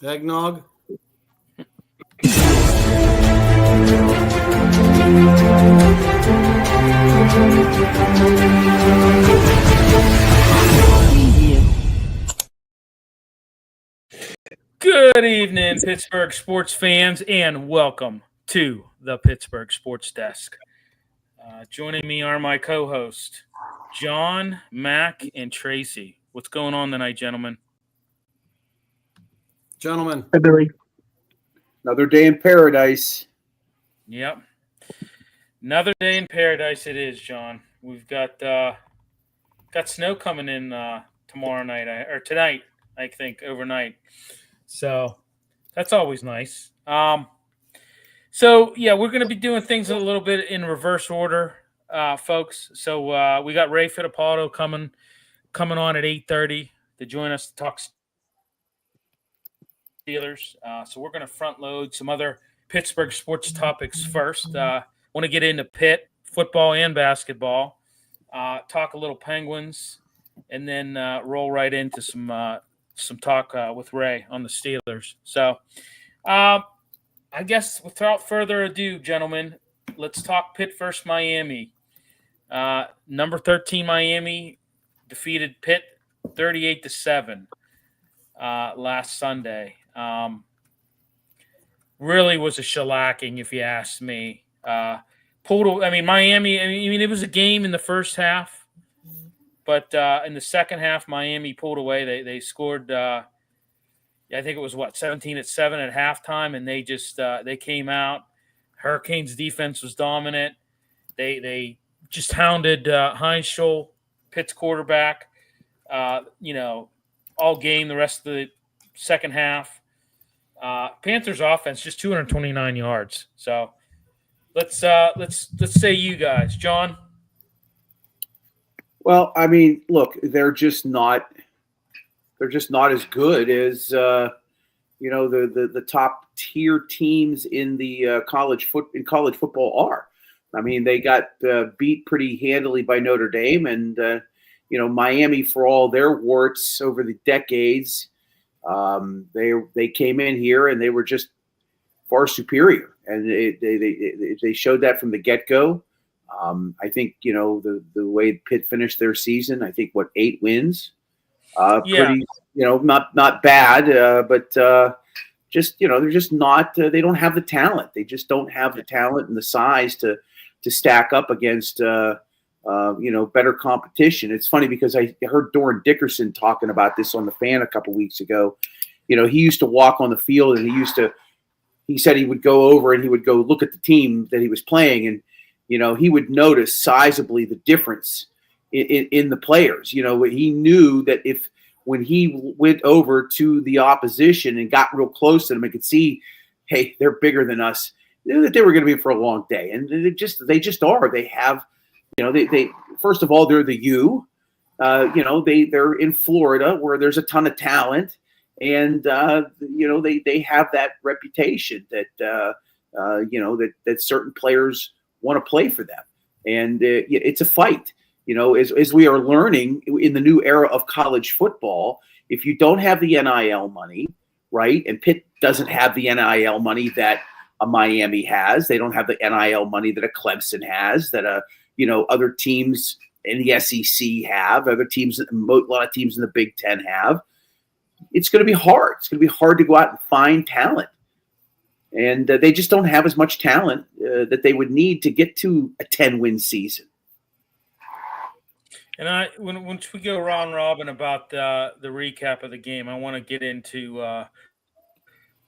Eggnog. Good evening, Pittsburgh sports fans, and welcome to the Pittsburgh Sports Desk. Joining me are my co-hosts, John, Mac, and Tracy. What's going on tonight, gentlemen? Gentlemen. Hey, Billy. Another day in paradise. Yep. Another day in paradise it is, John. We've got snow coming in tomorrow night, or tonight, I think, overnight. So that's always nice. So, yeah, we're going to be doing things a little bit in reverse order, folks. So we got Ray Fittipaldo coming on at 8:30 to join us to talk Steelers. So we're going to front load some other Pittsburgh sports topics first. Want to get into Pitt, football and basketball, talk a little Penguins, and then roll right into some talk with Ray on the Steelers. So I guess without further ado, gentlemen, let's talk Pitt versus Miami. Number 13 Miami defeated Pitt 38-7 last Sunday. Really was a shellacking, if you ask me. Miami, it was a game in the first half, but in the second half, Miami pulled away. They scored, I think it was 17-7 at halftime, and they just they came out. Hurricanes defense was dominant. They just hounded Heinz, Pitt's quarterback, all game the rest of the second half. Panthers offense just 229 yards. So let's say you guys, John. Well, look, they're just not as good as the top tier teams in the college football are. They got beat pretty handily by Notre Dame, and Miami, for all their warts over the decades, they came in here and they were just far superior, and they showed that from the get-go. I think the way Pitt finished their season, I think 8 wins, pretty not bad, but just they're just not. They don't have the talent. They just don't have the talent and the size to stack up against better competition. It's funny because I heard Doran Dickerson talking about this on the Fan a couple weeks ago. He used to walk on the field, and he said he would go over and he would go look at the team that he was playing, and he would notice sizably the difference in the players. He knew that when he went over to the opposition and got real close to them and could see, hey, they're bigger than us, that they were going to be for a long day. And they just are. They have, they first of all, they're the U. They're in Florida where there's a ton of talent. And, they have that reputation that, that certain players want to play for them. And it's a fight, as we are learning in the new era of college football. If you don't have the NIL money, right, and Pitt doesn't have the NIL money that a Miami has, they don't have the NIL money that a Clemson has, that other teams in the SEC have, a lot of teams in the Big Ten have. It's going to be hard. It's going to be hard to go out and find talent. And they just don't have as much talent that they would need to get to a 10-win season. And once we go round robin about the recap of the game, I want to get into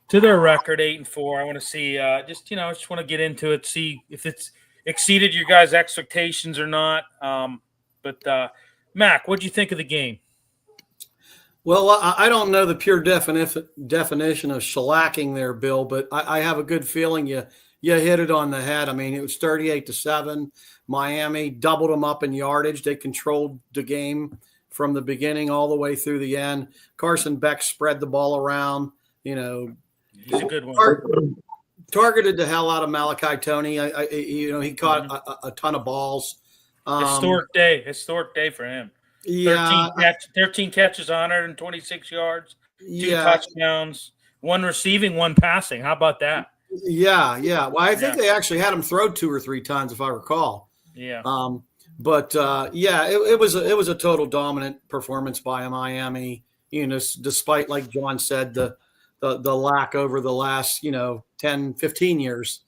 to their record, 8-4. I want to see I just want to get into it, see if it's exceeded your guys' expectations or not. But Mac, what do you think of the game? Well, I don't know the pure definition of shellacking there, Bill, but I have a good feeling you hit it on the head. It was 38-7. Miami doubled them up in yardage. They controlled the game from the beginning all the way through the end. Carson Beck spread the ball around. He's a good one. Targeted the hell out of Malachi Toney. He caught a ton of balls. Historic day for him. Yeah, 13 catches, 126 yards, 2 touchdowns, One receiving, one passing. How about that? Yeah. Well, I think they actually had him throw 2 or 3 times, if I recall. Yeah. It was a total dominant performance by Miami. Despite, like John said, the lack over the last 10, 15 years.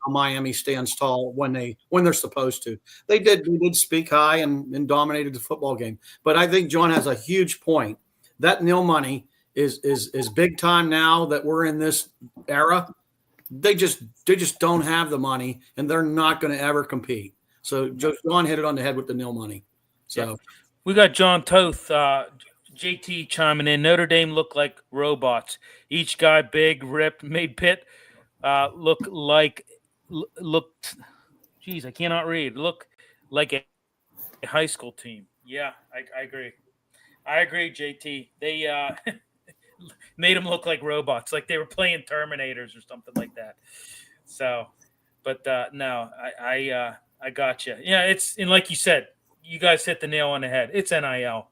Miami stands tall when they're supposed to. They did speak high and dominated the football game. But I think John has a huge point. That nil money is big time now that we're in this era. They just don't have the money, and they're not going to ever compete. So John hit it on the head with the nil money. So we got John Toth, JT chiming in. Notre Dame looked like robots. Each guy big, ripped, made Pitt looked. Geez, I cannot read. Look like a high school team. Yeah, I agree. I agree, JT. They made them look like robots, like they were playing Terminators or something like that. So, but no, I got you. Yeah, and like you said, you guys hit the nail on the head. It's NIL.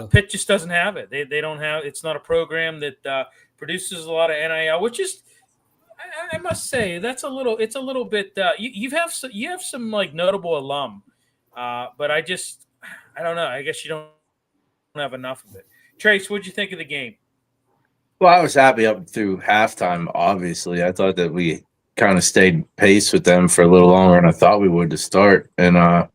Pitt just doesn't have it. They don't have. It's not a program that produces a lot of NIL, which is, I must say, it's a little bit. You have some like notable alum, but I don't know. I guess you don't have enough of it. Trace, what'd you think of the game? Well, I was happy up through halftime. Obviously, I thought that we kind of stayed pace with them for a little longer than I thought we would to start. And I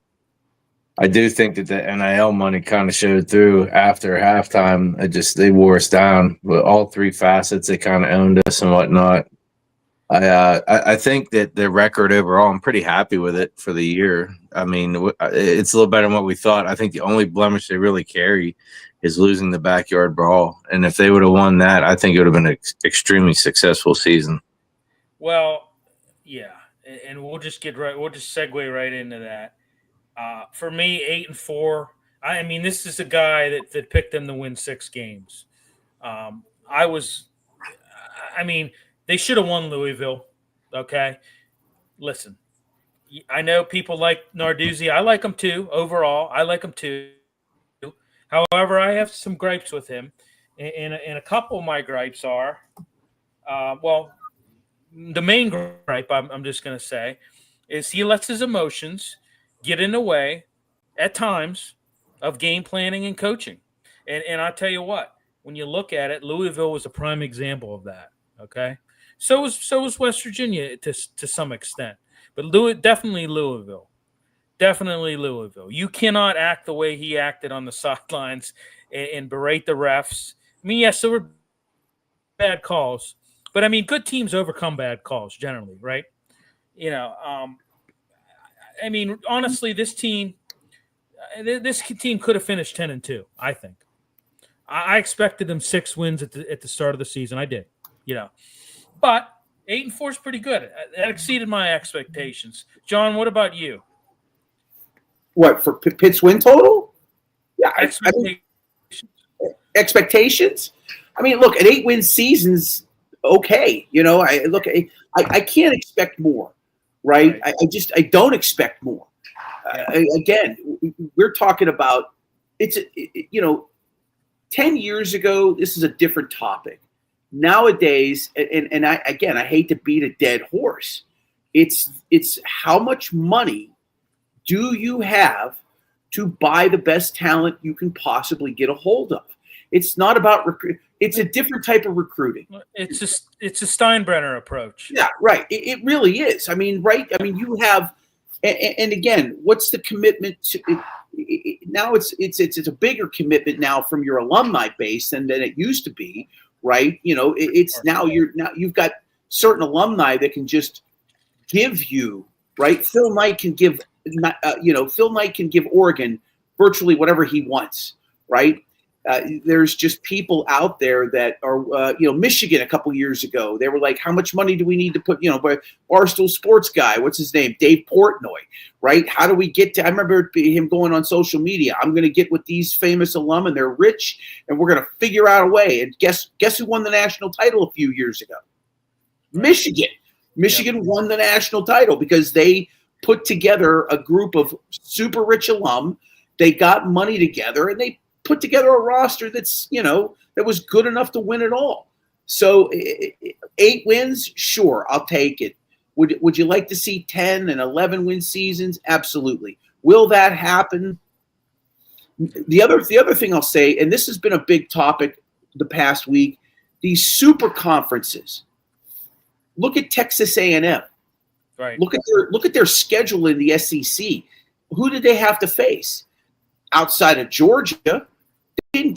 do think that the NIL money kind of showed through after halftime. They wore us down with all 3 facets. They kind of owned us and whatnot. I think that the record overall, I'm pretty happy with it for the year. I mean, it's a little better than what we thought. I think the only blemish they really carry is losing the backyard brawl. And if they would have won that, I think it would have been an extremely successful season. Well, yeah, and we'll just segue right into that. For me, 8-4. I mean, this is a guy that picked them to win 6 games. They should have won Louisville. Okay, listen, I know people like Narduzzi. I like him too. Overall, I like him too. However, I have some gripes with him, and a couple of my gripes are, the main gripe I'm just going to say is he lets his emotions get in the way at times of game planning and coaching. And I'll tell you what, when you look at it, Louisville was a prime example of that. Okay. So was West Virginia to some extent, but definitely Louisville. You cannot act the way he acted on the sidelines and berate the refs. I mean, yes, there were bad calls, but I mean, good teams overcome bad calls generally, right? I mean, honestly, this team could have finished 10-2. I think. I expected them 6 wins at the start of the season. I did, but 8-4 is pretty good. That exceeded my expectations. John, what about you? What, for Pitt's win total? Yeah, expectations. I mean, look, an 8-win season's okay. I can't expect more, right? I don't expect more. Again, we're talking about 10 years ago, this is a different topic. Nowadays, and I hate to beat a dead horse. It's how much money do you have to buy the best talent you can possibly get a hold of? It's not about recruit. It's a different type of recruiting. It's a Steinbrenner approach. Yeah, right. It really is. I mean, right. I mean, you have, and again, what's the commitment to? Now it's a bigger commitment now from your alumni base than it used to be, right? It's now you've got certain alumni that can just give you, right? Phil Knight can give Oregon virtually whatever he wants, right? There's just people out there that are, Michigan a couple years ago, they were like, how much money do we need to put, Barstool Sports guy, what's his name? Dave Portnoy, right? How do we get to, I remember him going on social media, I'm going to get with these famous alum and they're rich and we're going to figure out a way. And guess who won the national title a few years ago? Michigan. Michigan won the national title because they put together a group of super rich alum. They got money together and they put together a roster that's, that was good enough to win it all. So 8 wins, sure, I'll take it. Would you like to see 10 and 11 win seasons? Absolutely. Will that happen? The other thing I'll say, and this has been a big topic the past week, these super conferences. Look at Texas A&M. Right. Look at their schedule in the SEC. Who did they have to face? Outside of Georgia, they didn't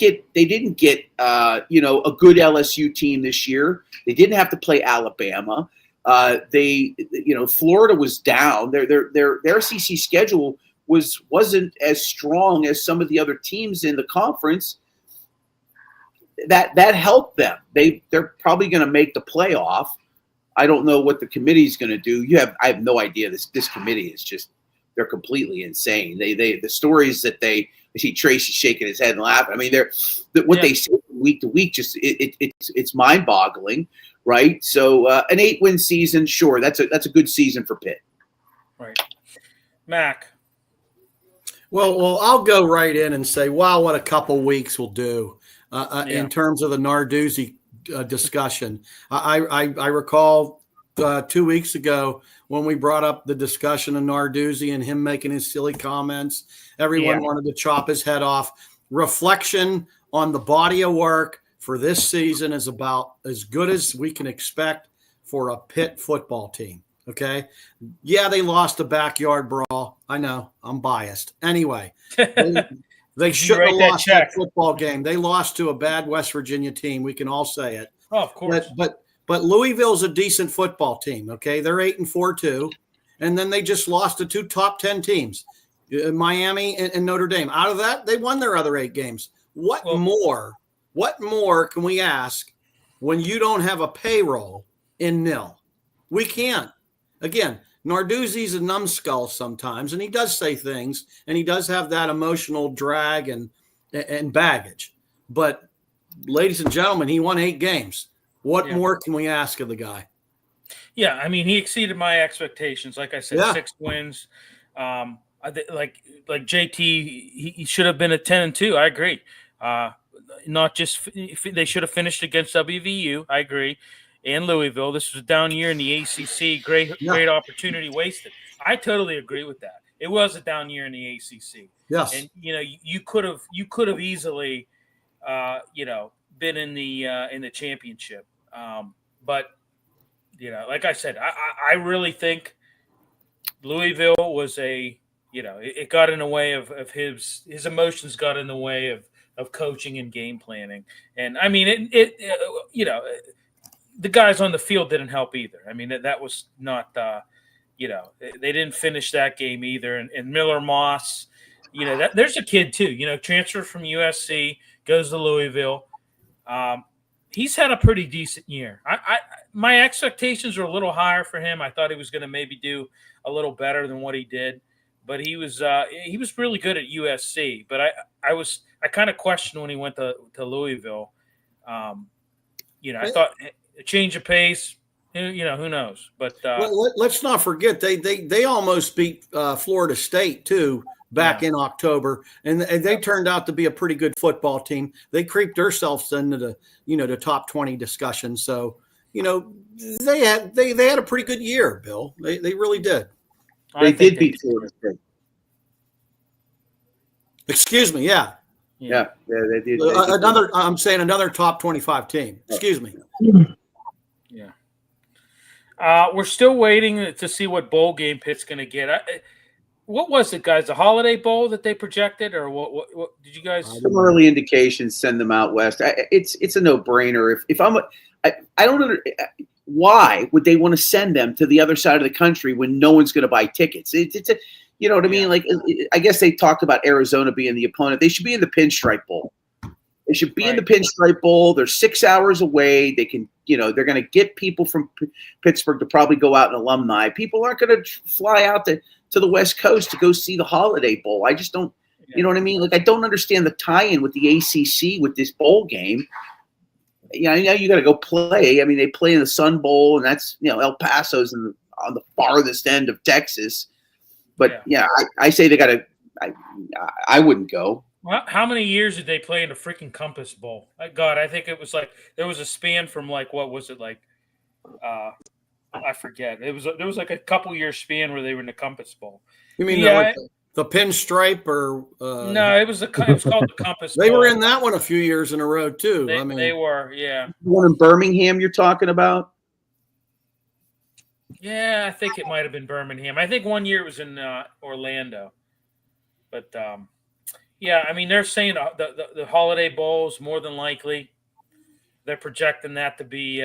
get a good LSU team this year. They didn't have to play Alabama. Florida was down. Their SEC schedule wasn't as strong as some of the other teams in the conference. That helped them. They're probably going to make the playoff. I don't know what the committee is going to do. I have no idea. This committee is just, they're completely insane. The stories that I see Tracy shaking his head and laughing. I mean, they say week to week, just it's mind boggling. Right. So an 8-win season. Sure. That's a good season for Pitt. Right. Mac. Well, I'll go right in and say, wow, what a couple weeks will do in terms of the Narduzzi discussion. I recall 2 weeks ago when we brought up the discussion of Narduzzi and him making his silly comments. Everyone wanted to chop his head off. Reflection on the body of work for this season is about as good as we can expect for a Pitt football team. Okay. Yeah, they lost a backyard brawl. I know I'm biased. Anyway, they shouldn't have lost that football game. They lost to a bad West Virginia team. We can all say it. Oh, of course. But Louisville's a decent football team. Okay. They're 8-4 too. And then they just lost to 2 top 10 teams, Miami and Notre Dame. Out of that, they won their other 8 games. What more can we ask when you don't have a payroll in nil? We can't. Again, Narduzzi's a numbskull sometimes, and he does say things, and he does have that emotional drag and baggage. But, ladies and gentlemen, he won 8 games. What more can we ask of the guy? Yeah, I mean, he exceeded my expectations. Like I said, 6 wins. Like JT, he should have been at 10-2. I agree. Not just they should have finished against WVU. I agree. And Louisville. This was a down year in the ACC. Great opportunity wasted. I totally agree with that. It was a down year in the ACC. Yes. And you could have easily been in the championship. But like I said, I really think Louisville was it got in the way of his emotions, got in the way of coaching and game planning. And I mean, the guys on the field didn't help either. I mean, that was not, they didn't finish that game either. And Miller Moss, there's a kid too, transferred from USC, goes to Louisville. He's had a pretty decent year. My expectations were a little higher for him. I thought he was going to maybe do a little better than what he did, but he was really good at USC. But I kind of questioned when he went to Louisville. I thought a change of pace, who knows? But let's not forget they almost beat Florida State too back in October, and they turned out to be a pretty good football team. They creeped themselves into the top 20 discussion. So they had a pretty good year, Bill. They really did. They did beat Florida State. Excuse me, yeah. Yeah, they did. I'm saying another top 25 team. Excuse me. Yeah. We're still waiting to see what bowl game Pitt's going to get. What was it, guys? The Holiday Bowl that they projected, or what did you guys? Some early indications send them out west. It's a no-brainer. If I don't understand why would they want to send them to the other side of the country when no one's going to buy tickets? You know what I mean? Like, I guess they talked about Arizona being the opponent. They should be in the Pinstripe Bowl. They should be in the Pinstripe Bowl. They're 6 hours away. They can, they're going to get people from Pittsburgh to probably go out in alumni. People aren't going to fly out to the West Coast to go see the Holiday Bowl. I just don't, you know what I mean? Like, I don't understand the tie-in with the ACC with this bowl game. I know you got to go play. I mean, they play in the Sun Bowl, and that's, El Paso's on the farthest end of Texas. But I say they got to. I wouldn't go. How many years did they play in the freaking Compass Bowl? God, I think it was like there was a span from like what was it like? I forget. There was like a couple year span where they were in the Compass Bowl. You mean Yeah, the pinstripe or no, it was called the Compass they Bowl. were in that one a few years in a row too. They were, yeah. The one in Birmingham you're talking about? Yeah, I think it might have been Birmingham. I think one year it was in Orlando. But yeah, I mean they're saying the Holiday Bowls more than likely. They're projecting that to be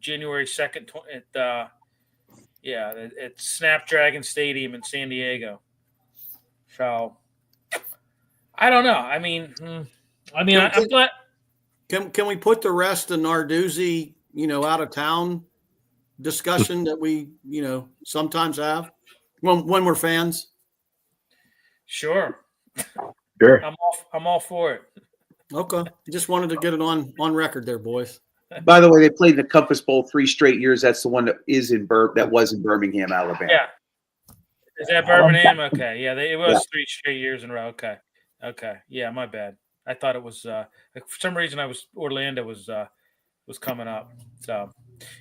January 2nd at Snapdragon Stadium in San Diego. So I don't know. I mean, I'm glad. Can we put the rest of Narduzzi, out of town discussion that we, sometimes have when we're fans? Sure. Sure. I'm all for it. Okay. Just wanted to get it on record there, boys. By the way, they played the Compass Bowl 3 straight years. That's the one that was in Birmingham, Alabama. Yeah. Is that Birmingham? Okay. Yeah, it was 3 straight years in a row. Okay. Yeah, my bad. I thought it was for some reason Orlando was coming up. So,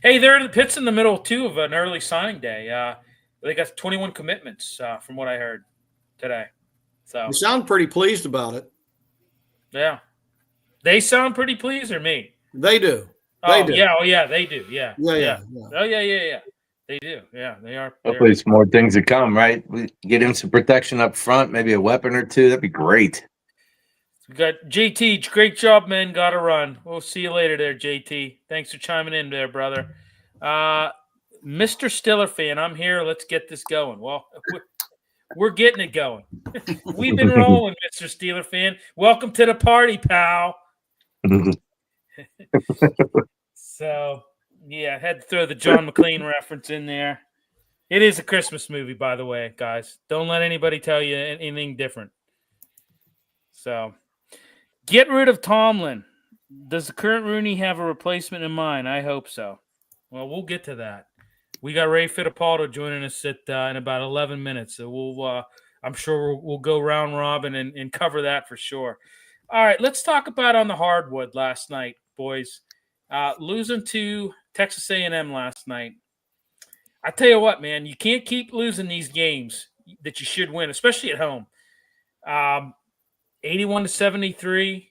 hey, they're the Pitt's in the middle too of an early signing day. They got 21 commitments from what I heard today. So you sound pretty pleased about it. Yeah, they sound pretty pleased, or me? They do. They do. Yeah. Oh, yeah. They do. Yeah. Yeah. Oh, yeah. They do. Yeah, they are. Hopefully, some more things to come. Right? We get him some protection up front, maybe a weapon or two. That'd be great. We got JT. Great job, man. Got to run. We'll see you later, there, JT. Thanks for chiming in, there, brother. Mr. Stiller fan, I'm here. Let's get this going. Well, we're getting it going. We've been rolling, Mr. Steeler fan. Welcome to the party, pal. So, yeah, I had to throw the John McClane reference in there. It is a Christmas movie, by the way, guys. Don't let anybody tell you anything different. So, get rid of Tomlin. Does the current Rooney have a replacement in mind? I hope so. Well, we'll get to that. We got Ray Fittipaldo joining us in about 11 minutes. So I'm sure we'll go round robin and cover that for sure. All right, let's talk about on the hardwood last night, boys. Losing to Texas A&M last night. I tell you what, man, you can't keep losing these games that you should win, especially at home. 81-73.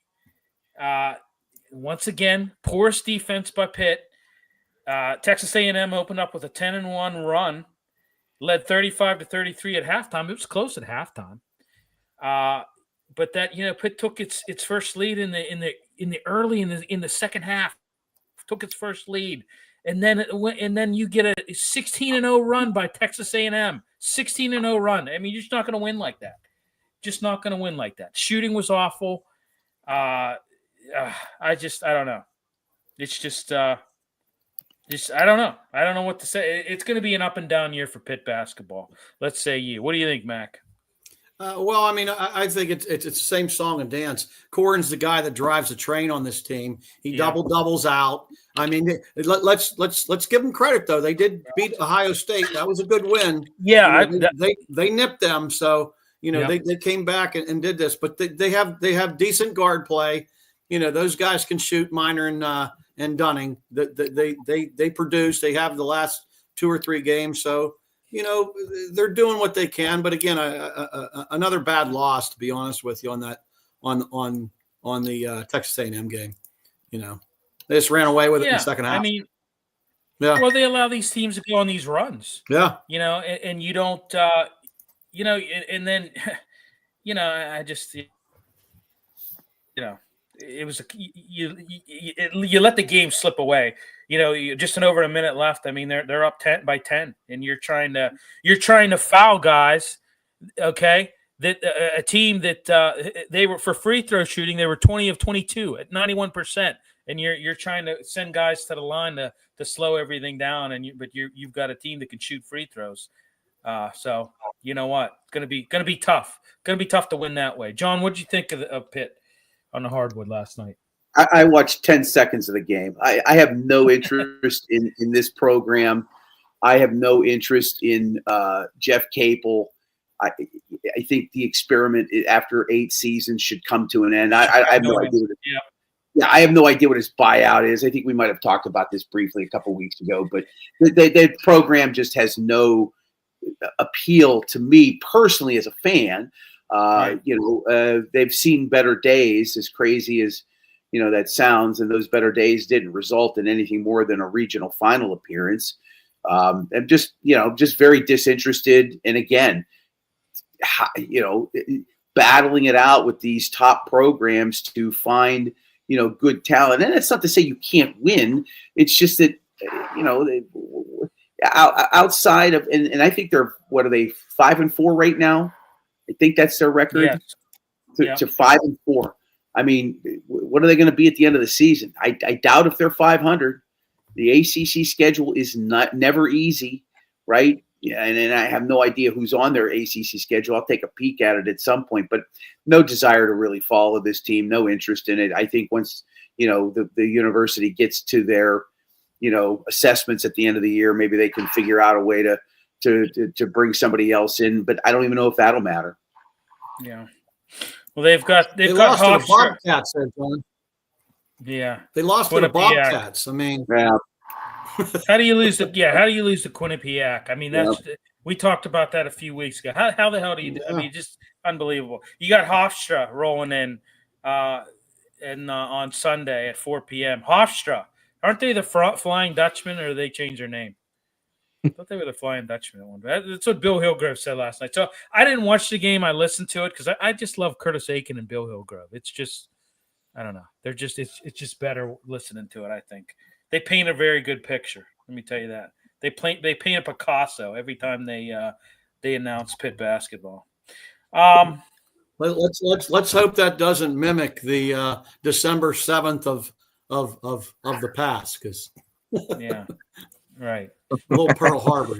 Once again, poorest defense by Pitt. Texas A&M opened up with a 10-1 run, led 35-33 at halftime. It was close at halftime, but that Pitt took its first lead in the second half, took its first lead, and then you get a 16-0 run by Texas A&M, 16-0 run. I mean, you're just not going to win like that. Just not going to win like that. Shooting was awful. I don't know. It's just. I don't know. I don't know what to say. It's going to be an up and down year for Pitt basketball. Let's say you. What do you think, Mac? Well, I mean, I think it's the same song and dance. Corin's the guy that drives the train on this team. He doubles out. I mean, let's give them credit though. They did beat Ohio State. That was a good win. Yeah, they nipped them. So they came back and did this. But they have decent guard play. Those guys can shoot. Minor and Dunning. They produce. They have the last 2 or 3 games. So. They're doing what they can, but again, another bad loss, to be honest with you, on the Texas A&M game. They just ran away with it in the second half. I mean, well, they allow these teams to go on these runs. Yeah, and you don't, and then, I just, it was you let the game slip away. Just over a minute left. I mean, they're up 10 by 10, and you're trying to foul guys. Okay, that a team that they were for free throw shooting. They were 20 of 22 at 91%, and you're trying to send guys to the line to slow everything down. But you've got a team that can shoot free throws. So you know what? It's gonna be tough. Going to be tough to win that way. John, what did you think of Pitt on the hardwood last night? I watched 10 seconds of the game. I have no interest in this program. I have no interest in Jeff Capel. I think the experiment after 8 seasons should come to an end. I have no idea. I have no idea what his buyout is. I think we might have talked about this briefly a couple weeks ago, but the program just has no appeal to me personally as a fan. Right. They've seen better days, as crazy as that sounds, and those better days didn't result in anything more than a regional final appearance. I'm just very disinterested. And again, battling it out with these top programs to find good talent. And it's not to say you can't win. It's just that outside of and I think they're 5-4 right now. I think that's their record. Yes. To 5-4. I mean, what are they going to be at the end of the season? I doubt if they're 500. The ACC schedule is never easy, right? Yeah, and I have no idea who's on their ACC schedule. I'll take a peek at it at some point, but no desire to really follow this team. No interest in it. I think once the university gets to their assessments at the end of the year, maybe they can figure out a way to bring somebody else in. But I don't even know if that'll matter. Yeah. Well, they've got lost to the Bobcats, there, John. Yeah, they lost to the Bobcats. I mean, yeah. How do you lose the Quinnipiac? I mean, we talked about that a few weeks ago. How the hell do you? I mean, just unbelievable. You got Hofstra rolling in, on Sunday at 4 p.m. Hofstra, aren't they the Flying Dutchman, or did they change their name? I thought they were the Flying Dutchman at one. That's what Bill Hillgrove said last night. So I didn't watch the game. I listened to it because I just love Curtis Aiken and Bill Hillgrove. It's just, I don't know. They're just it's just better listening to it. I think they paint a very good picture. Let me tell you that they paint a Picasso every time they announce Pitt basketball. Let's hope that doesn't mimic the December 7th of the past, because yeah, right. Little Pearl Harbor.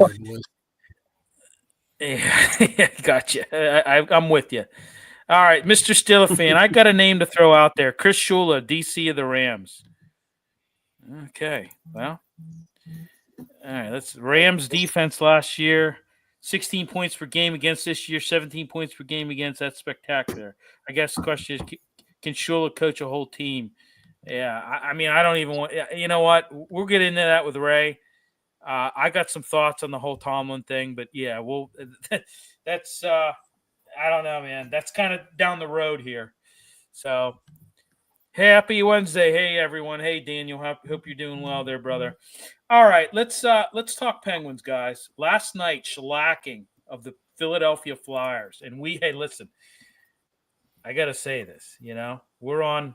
Yeah, gotcha. I'm with you. All right, Mr. Steeler fan, I got a name to throw out there. Chris Shula, DC of the Rams. Okay, well, all right. That's Rams defense last year, 16 points per game against this year, 17 points per game against. That's spectacular. I guess the question is, can Shula coach a whole team? Yeah, I mean, I don't even want. You know what? We'll get into that with Ray. I got some thoughts on the whole Tomlin thing, but yeah, well, that's I don't know, man. That's kind of down the road here. So happy Wednesday. Hey, everyone. Hey, Daniel. Hope you're doing well there, brother. All right, let's talk Penguins, guys. Last night, shellacking of the Philadelphia Flyers. And hey, listen, I got to say this, we're on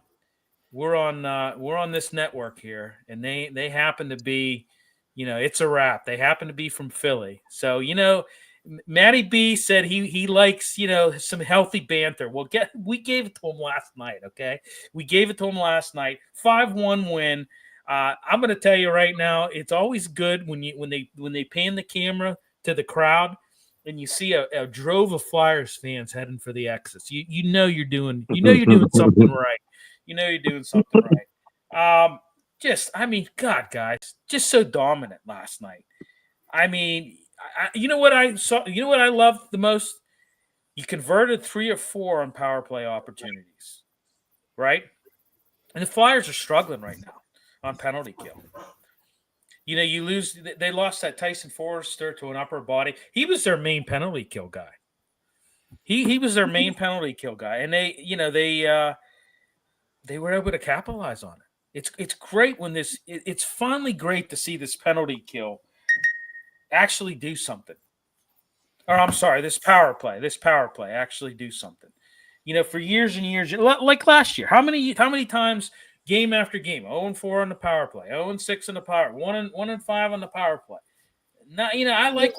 this network here, and they happen to be, it's a wrap. They happen to be from Philly. So, Matty B said he likes, some healthy banter. Well, we gave it to him last night, okay? We gave it to him last night. 5-1 win. I'm going to tell you right now, it's always good when they pan the camera to the crowd and you see a drove of Flyers fans heading for the exits. You know you're doing something right. You know you're doing something right. God, guys, just so dominant last night. I mean, you know what I saw? You know what I loved the most? You converted 3 or 4 on power play opportunities, right? And the Flyers are struggling right now on penalty kill. You lose. They lost that Tyson Forrester to an upper body. He was their main penalty kill guy. He was their main penalty kill guy, and they were able to capitalize on it. It's great when it's finally great to see this penalty kill actually do something. Or I'm sorry, this power play actually do something. For years and years, like last year, how many times game after game, 0-4 on the power play, 0-6 on the power, 1-5 on the power play. Now, I like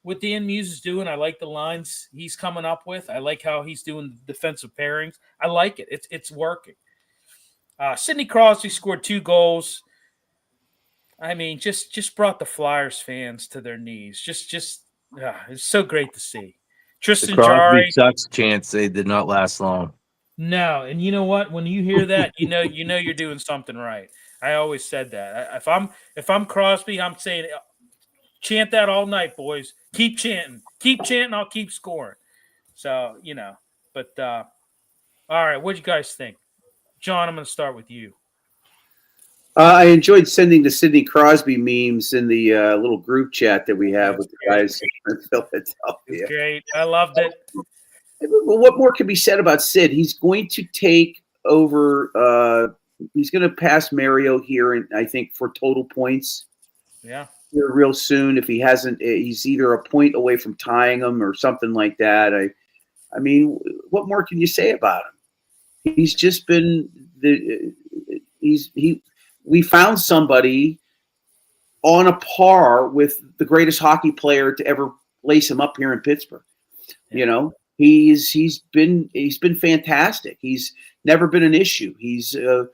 what Dan Muse is doing. I like the lines he's coming up with. I like how he's doing defensive pairings. I like it. It's working. Sidney Crosby scored 2 goals. I mean, just brought the Flyers fans to their knees. It's so great to see. Tristan Jarry sucks chance they did not last long. No, and you know what? When you hear that, you know you're doing something right. I always said that. If I'm Crosby, I'm saying chant that all night, boys. Keep chanting. Keep chanting. I'll keep scoring. So, but all right, what do you guys think? John, I'm going to start with you. I enjoyed sending the Sidney Crosby memes in the little group chat that we have with the guys in Philadelphia. It's great. I loved it. What more can be said about Sid? He's going to take over. He's going to pass Mario here, and I think for total points. Yeah. Here real soon. If he hasn't, he's either a point away from tying him or something like that. I mean, what more can you say about him? He's just been we found somebody on a par with the greatest hockey player to ever lace him up here in Pittsburgh. Yeah. He's been fantastic. He's never been an issue. He's a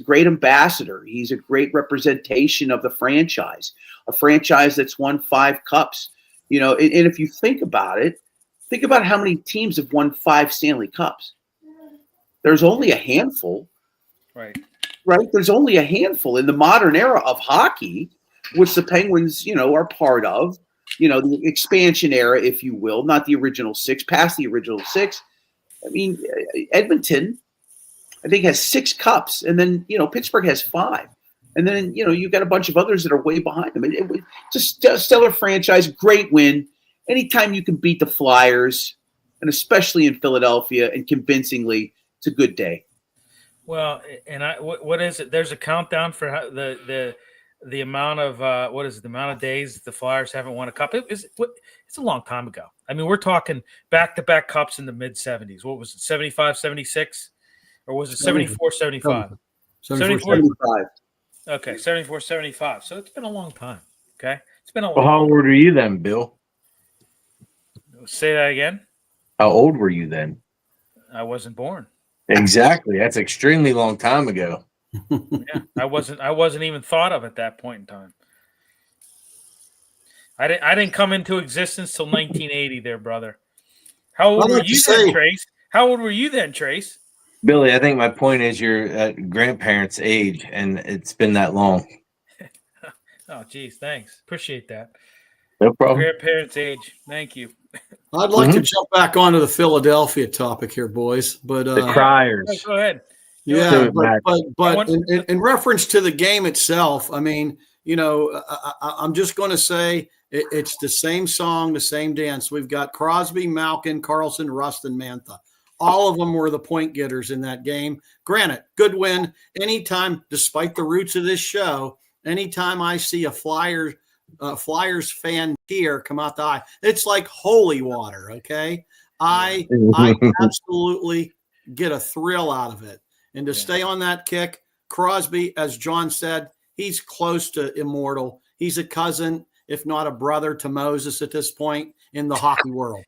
great ambassador. He's a great representation of the franchise, a franchise that's won 5 cups. And if you think about it, think about how many teams have won 5 Stanley Cups. There's only a handful. Right. There's only a handful in the modern era of hockey, which the Penguins, are part of. The expansion era, if you will, not the original 6, past the original 6. I mean, Edmonton, I think, has 6 cups, and then Pittsburgh has 5, and then you've got a bunch of others that are way behind them. It's a stellar franchise, great win. Anytime you can beat the Flyers, and especially in Philadelphia, and convincingly, it's a good day. Well, and what is it? There's a countdown for how the amount of what is it? The amount of days the Flyers haven't won a cup. It's a long time ago. I mean, we're talking back-to-back cups in the mid 70s. What was it? 75, 76, or was it 74, 75? 74, 75. Okay, 74, 75. So it's been a long time. Okay, it's been a long. Well, how old were you then, Bill? Say that again. How old were you then? I wasn't born. Exactly. That's extremely long time ago. Yeah, I wasn't even thought of at that point in time. I didn't come into existence till 1980 there, brother. How old were you then, Trace? How old were you then, Trace? Billy, I think my point is you're at grandparents' age, and it's been that long. Oh, geez, thanks. Appreciate that. No problem. Grandparents' age. Thank you. I'd like to jump back onto the Philadelphia topic here, boys. But The Criers. Go ahead. Yeah, but in reference to the game itself, I mean, I'm just going to say it's the same song, the same dance. We've got Crosby, Malkin, Carlson, Rust, and Mantha. All of them were the point getters in that game. Granted, good win. Anytime, despite the roots of this show, anytime I see a Flyers fan tear come out the eye, it's like holy water. Okay, I absolutely get a thrill out of it. And to stay on that kick, Crosby, as John said, he's close to immortal. He's a cousin, if not a brother, to Moses at this point in the hockey world.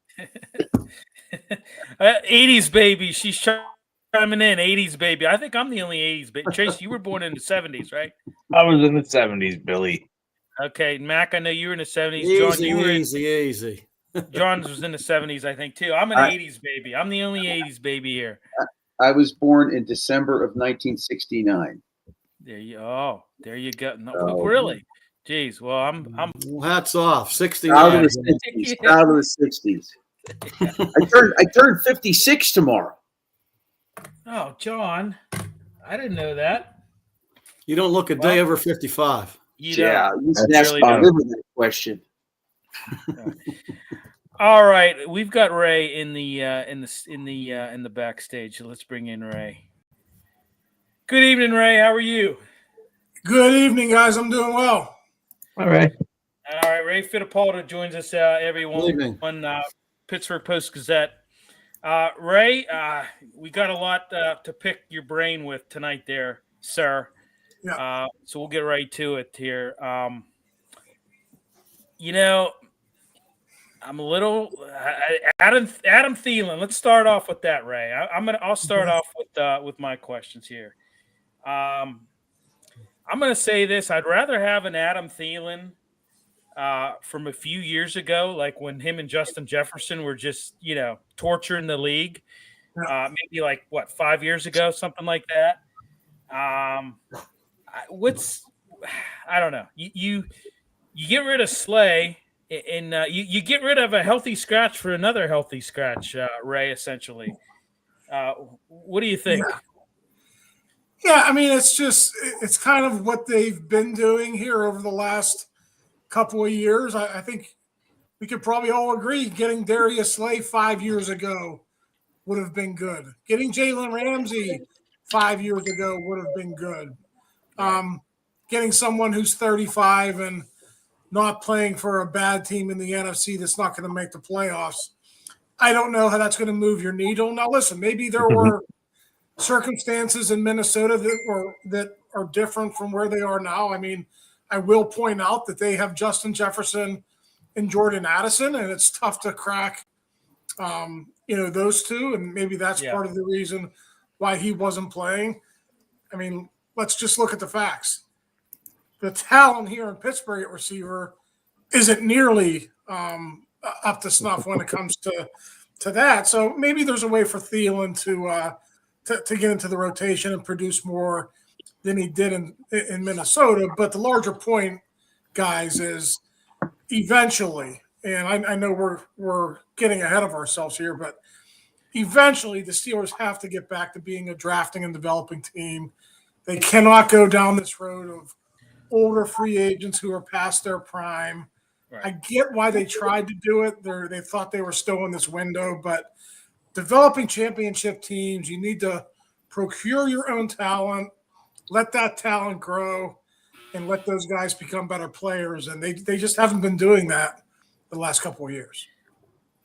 80s baby. She's chiming in. 80s baby. I think I'm the only 80s baby. Trace, you were born in the 70s, right? I was in the 70s, Billy. Okay, Mac, I know you were in the 70s. Easy, John, you were easy. John was in the 70s, I think, too. I'm an 80s baby. I'm the only 80s baby here. I was born in December of 1969. There you go. No, really? Jeez. Well, I'm hats off. 69. Proud of the 60s. Proud of the 60s. I turned 56 tomorrow. Oh, John, I didn't know that. You don't look a day over 55. Yeah, that's really that question. All right, we've got Ray in the backstage. Let's bring in Ray. Good evening, Ray. How are you? Good evening, guys. I'm doing well. All right. Ray Fittipaldi joins us everyone on Pittsburgh Post-Gazette. Ray, we got a lot to pick your brain with tonight there, sir. Yeah. So we'll get right to it here. I'm a little Adam Thielen. Let's start off with that, Ray. I'll start off with my questions here. I'm gonna say this. I'd rather have an Adam Thielen from a few years ago, like when him and Justin Jefferson were just torturing the league. Maybe like 5 years ago, something like that. I don't know. You you get rid of Slay, and you get rid of a healthy scratch for another healthy scratch, Ray, essentially. What do you think? Yeah, I mean, it's kind of what they've been doing here over the last couple of years. I think we could probably all agree getting Darius Slay 5 years ago would have been good. Getting Jalen Ramsey 5 years ago would have been good. Getting someone who's 35 and not playing for a bad team in the NFC that's not going to make the playoffs, I don't know how that's going to move your needle. Now, listen, maybe there were circumstances in Minnesota that are different from where they are now. I mean, I will point out that they have Justin Jefferson and Jordan Addison, and it's tough to crack, those two, and maybe that's part of the reason why he wasn't playing. I mean, let's just look at the facts. The talent here in Pittsburgh at receiver isn't nearly up to snuff when it comes to that. So maybe there's a way for Thielen to get into the rotation and produce more than he did in Minnesota. But the larger point, guys, is eventually, and I know we're getting ahead of ourselves here, but eventually the Steelers have to get back to being a drafting and developing team. They cannot go down this road of older free agents who are past their prime. Right. I get why they tried to do it. They thought they were still in this window, but developing championship teams, you need to procure your own talent, let that talent grow, and let those guys become better players. And they just haven't been doing that the last couple of years.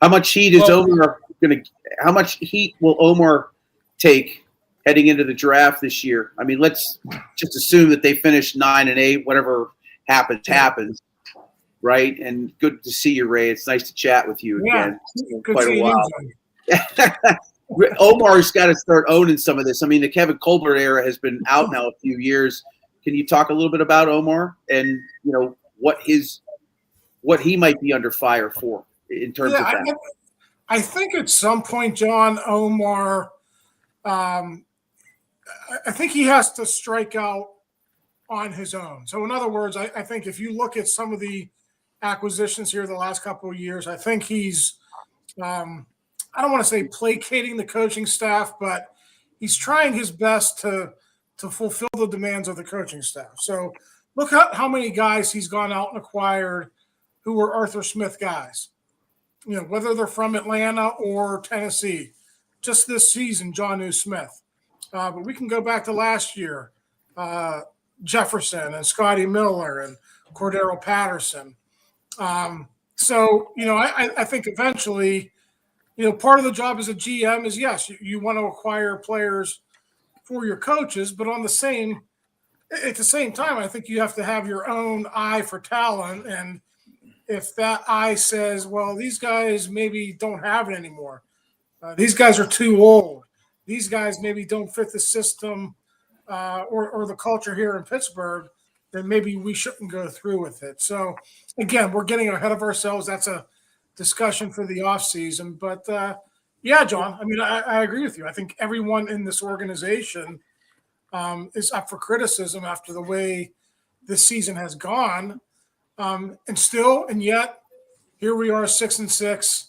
How much heat is Omar going to? How much heat will Omar take heading into the draft this year? I mean, let's just assume that they finish 9-8. Whatever happens, right? And good to see you, Ray. It's nice to chat with you again. Quite a while. Omar's got to start owning some of this. I mean, the Kevin Colbert era has been out now a few years. Can you talk a little bit about Omar and what he might be under fire for in terms of that? I think at some point, John, Omar, I think he has to strike out on his own. So in other words, I think if you look at some of the acquisitions here the last couple of years, I think he's I don't want to say placating the coaching staff, but he's trying his best to fulfill the demands of the coaching staff. So look at how many guys he's gone out and acquired who were Arthur Smith guys, whether they're from Atlanta or Tennessee. Just this season, Jonnu Smith. But we can go back to last year, Jefferson and Scotty Miller and Cordero Patterson. I think eventually, part of the job as a GM is, yes, you want to acquire players for your coaches, but at the same time, I think you have to have your own eye for talent. And if that eye says, well, these guys maybe don't have it anymore. These guys are too old. These guys maybe don't fit the system or the culture here in Pittsburgh, then maybe we shouldn't go through with it. So, again, we're getting ahead of ourselves. That's a discussion for the offseason. But, John, I mean, I agree with you. I think everyone in this organization is up for criticism after the way this season has gone. And yet, here we are 6-6,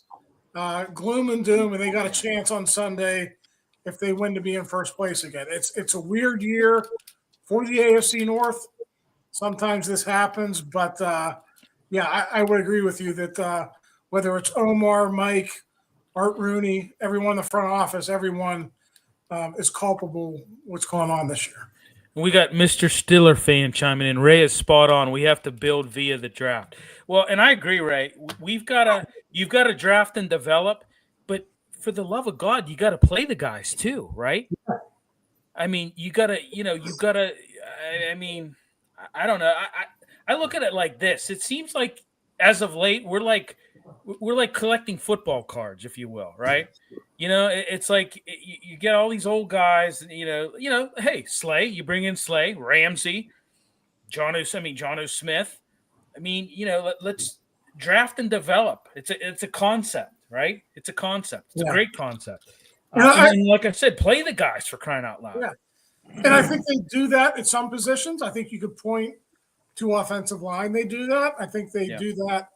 gloom and doom, and they got a chance on Sunday if they win to be in first place again. It's a weird year for the AFC North. Sometimes this happens, but I would agree with you that whether it's Omar, Mike, Art Rooney, everyone in the front office, everyone is culpable what's going on this year. We got Mr. Steeler fan chiming in. Ray is spot on. We have to build via the draft. Well, and I agree, Ray. You've got to draft and develop, but for the love of God, you got to play the guys too, right? I mean, I don't know. I look at it like this. It seems like as of late, we're like collecting football cards, if you will, right? It's like you get all these old guys, hey, Slay, you bring in Slay, Ramsey, Jonnu Smith. I mean, let's draft and develop. It's a concept, right? It's a concept. It's a great concept. And like I said, play the guys for crying out loud. Yeah. And I think they do that at some positions. I think you could point to offensive line, they do that. I think they do that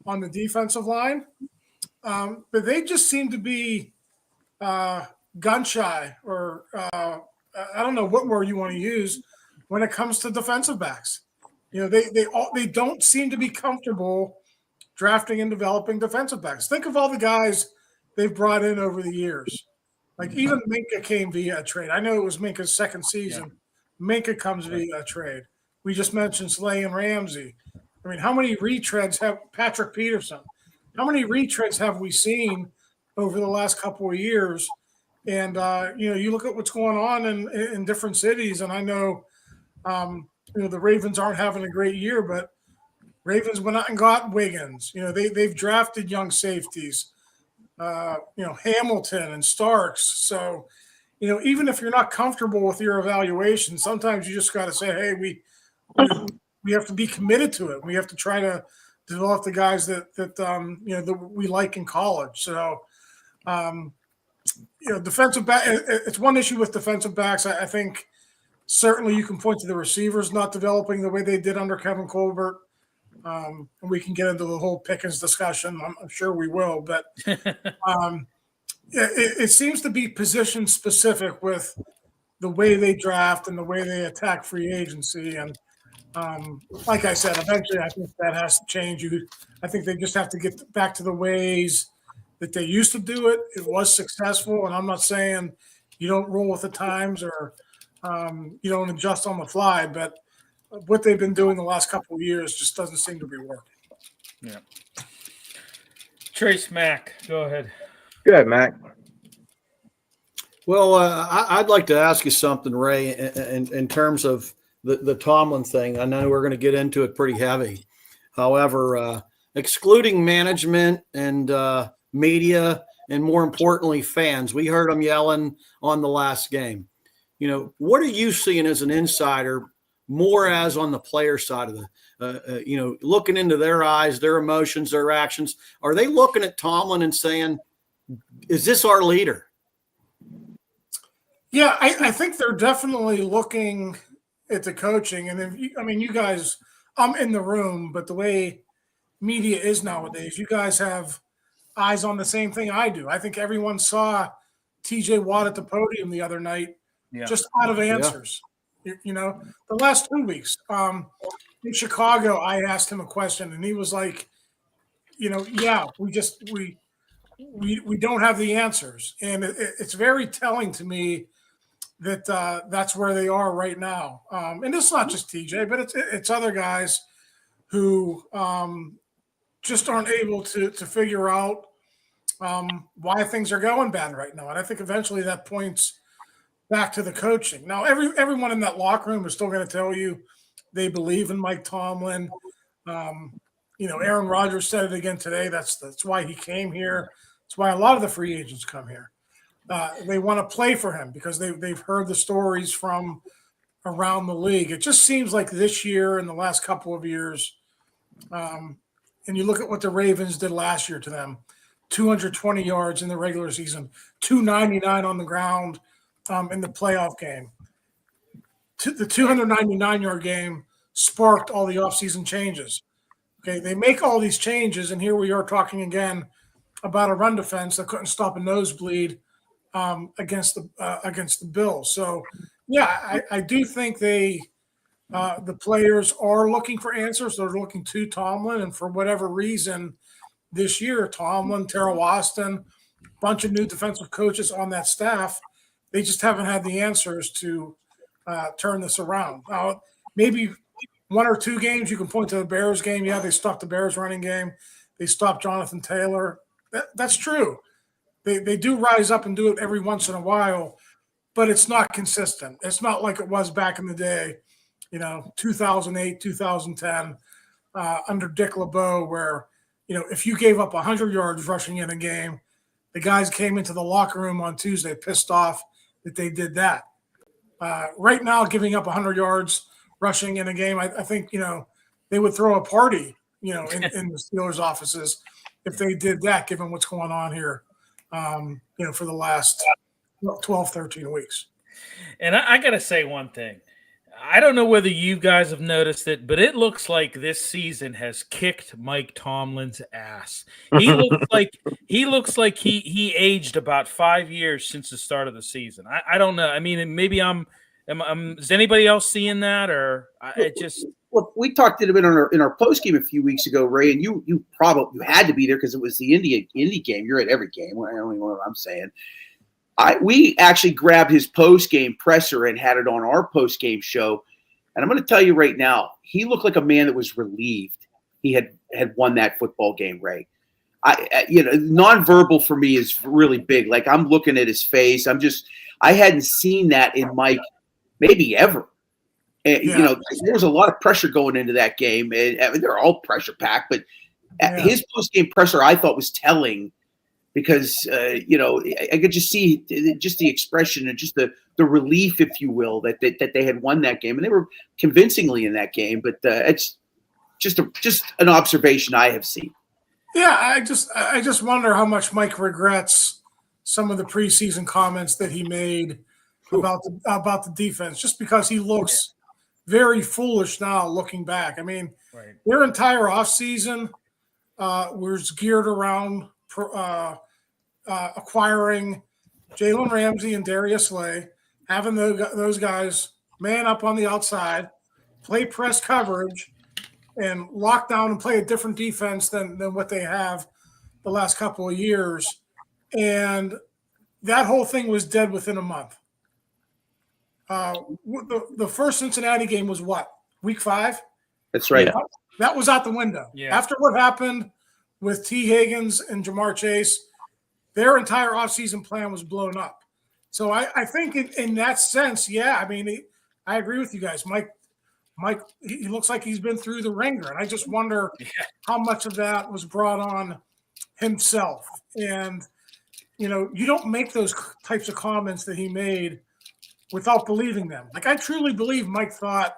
on the defensive line. But they just seem to be gun shy, or I don't know what word you want to use when it comes to defensive backs. They don't seem to be comfortable drafting and developing defensive backs. Think of all the guys they've brought in over the years. Like even Minka came via a trade. I know it was Minka's second season. Yeah. Minka comes via a trade. We just mentioned Slay and Ramsey. I mean, how many retreads have Patrick Peterson? How many retreads have we seen over the last couple of years? And, you look at what's going on in different cities, and I know, the Ravens aren't having a great year, but Ravens went out and got Wiggins. They've drafted young safeties, Hamilton and Starks. So, even if you're not comfortable with your evaluation, sometimes you just got to say, hey, we have to be committed to it. We have to try to develop the guys that we like in college. So, defensive back, it's one issue with defensive backs. I think certainly you can point to the receivers not developing the way they did under Kevin Colbert. And we can get into the whole Pickens discussion. I'm sure we will, but it seems to be position specific with the way they draft and the way they attack free agency. And like I said, eventually I think that has to change. I think they just have to get back to the ways that they used to do it. It was successful, and I'm not saying you don't roll with the times or you don't adjust on the fly, but what they've been doing the last couple of years just doesn't seem to be working. Yeah. Trace Mack, go ahead. Go ahead, Mac. Well, I'd like to ask you something, Ray, in terms of the Tomlin thing. I know we're going to get into it pretty heavy. However, excluding management and media and, more importantly, fans, we heard them yelling on the last game. What are you seeing as an insider, more as on the player side of the, looking into their eyes, their emotions, their actions? Are they looking at Tomlin and saying, is this our leader? Yeah, I think they're definitely looking at the coaching. And you guys, I'm in the room, but the way media is nowadays, you guys have eyes on the same thing I do. I think everyone saw TJ Watt at the podium the other night, just out of answers. Yeah. The last 2 weeks in Chicago, I asked him a question and he was like, we don't have the answers. And it's very telling to me that that's where they are right now. And it's not just TJ, but it's other guys who just aren't able to figure out why things are going bad right now. And I think eventually that points back to the coaching. Now, everyone in that locker room is still going to tell you they believe in Mike Tomlin. Aaron Rodgers said it again today. That's why he came here. That's why a lot of the free agents come here. They want to play for him because they've heard the stories from around the league. It just seems like this year and the last couple of years, and you look at what the Ravens did last year to them, 220 yards in the regular season, 299 on the ground in the playoff game. The 299-yard game sparked all the offseason changes. Okay, they make all these changes, and here we are talking again about a run defense that couldn't stop a nosebleed against the Bills. So, yeah, I do think the players are looking for answers. They're looking to Tomlin, and for whatever reason, this year, Tomlin, Terrell Austin, a bunch of new defensive coaches on that staff, they just haven't had the answers to turn this around. Now, maybe one or two games you can point to the Bears game. Yeah, they stopped the Bears running game. They stopped Jonathan Taylor. That's true. They do rise up and do it every once in a while, but it's not consistent. It's not like it was back in the day, 2008, 2010, under Dick LeBeau, where, if you gave up 100 yards rushing in a game, the guys came into the locker room on Tuesday pissed off that they did that. Right now, giving up 100 yards rushing in a game, I think, they would throw a party, in the Steelers offices if they did that, given what's going on here, for the last 12, 13 weeks. And I got to say one thing. I don't know whether you guys have noticed it, but it looks like this season has kicked Mike Tomlin's ass. He looks like he aged about 5 years since the start of the season. I don't know. I mean, maybe is anybody else seeing that, or it just? Well, we talked a bit in our post game a few weeks ago, Ray, and you had to be there because it was the Indy game. You're at every game. I don't even know what I'm saying. We actually grabbed his post game presser and had it on our post game show. And I'm going to tell you right now, he looked like a man that was relieved he had won that football game, Ray. Nonverbal for me is really big. Like, I'm looking at his face. I hadn't seen that in Mike maybe ever. And, there was a lot of pressure going into that game. And they're all pressure packed, but his post game presser I thought was telling. Because, I could just see just the expression and just the relief, if you will, that they had won that game. And they were convincingly in that game. But it's just an observation I have seen. Yeah, I just wonder how much Mike regrets some of the preseason comments that he made about the defense, just because he looks very foolish now looking back. I mean, their entire offseason was geared around acquiring Jalen Ramsey and Darius Slay, having those guys man up on the outside, play press coverage, and lock down and play a different defense than what they have the last couple of years. And that whole thing was dead within a month. The first Cincinnati game was what? Week 5? That's right. Yeah. That was out the window. Yeah. After what happened with T. Higgins and Jamar Chase, their entire offseason plan was blown up. So I think in that sense, I mean, I agree with you guys. Mike, he looks like he's been through the ringer. And I just wonder how much of that was brought on himself. And, you don't make those types of comments that he made without believing them. Like, I truly believe Mike thought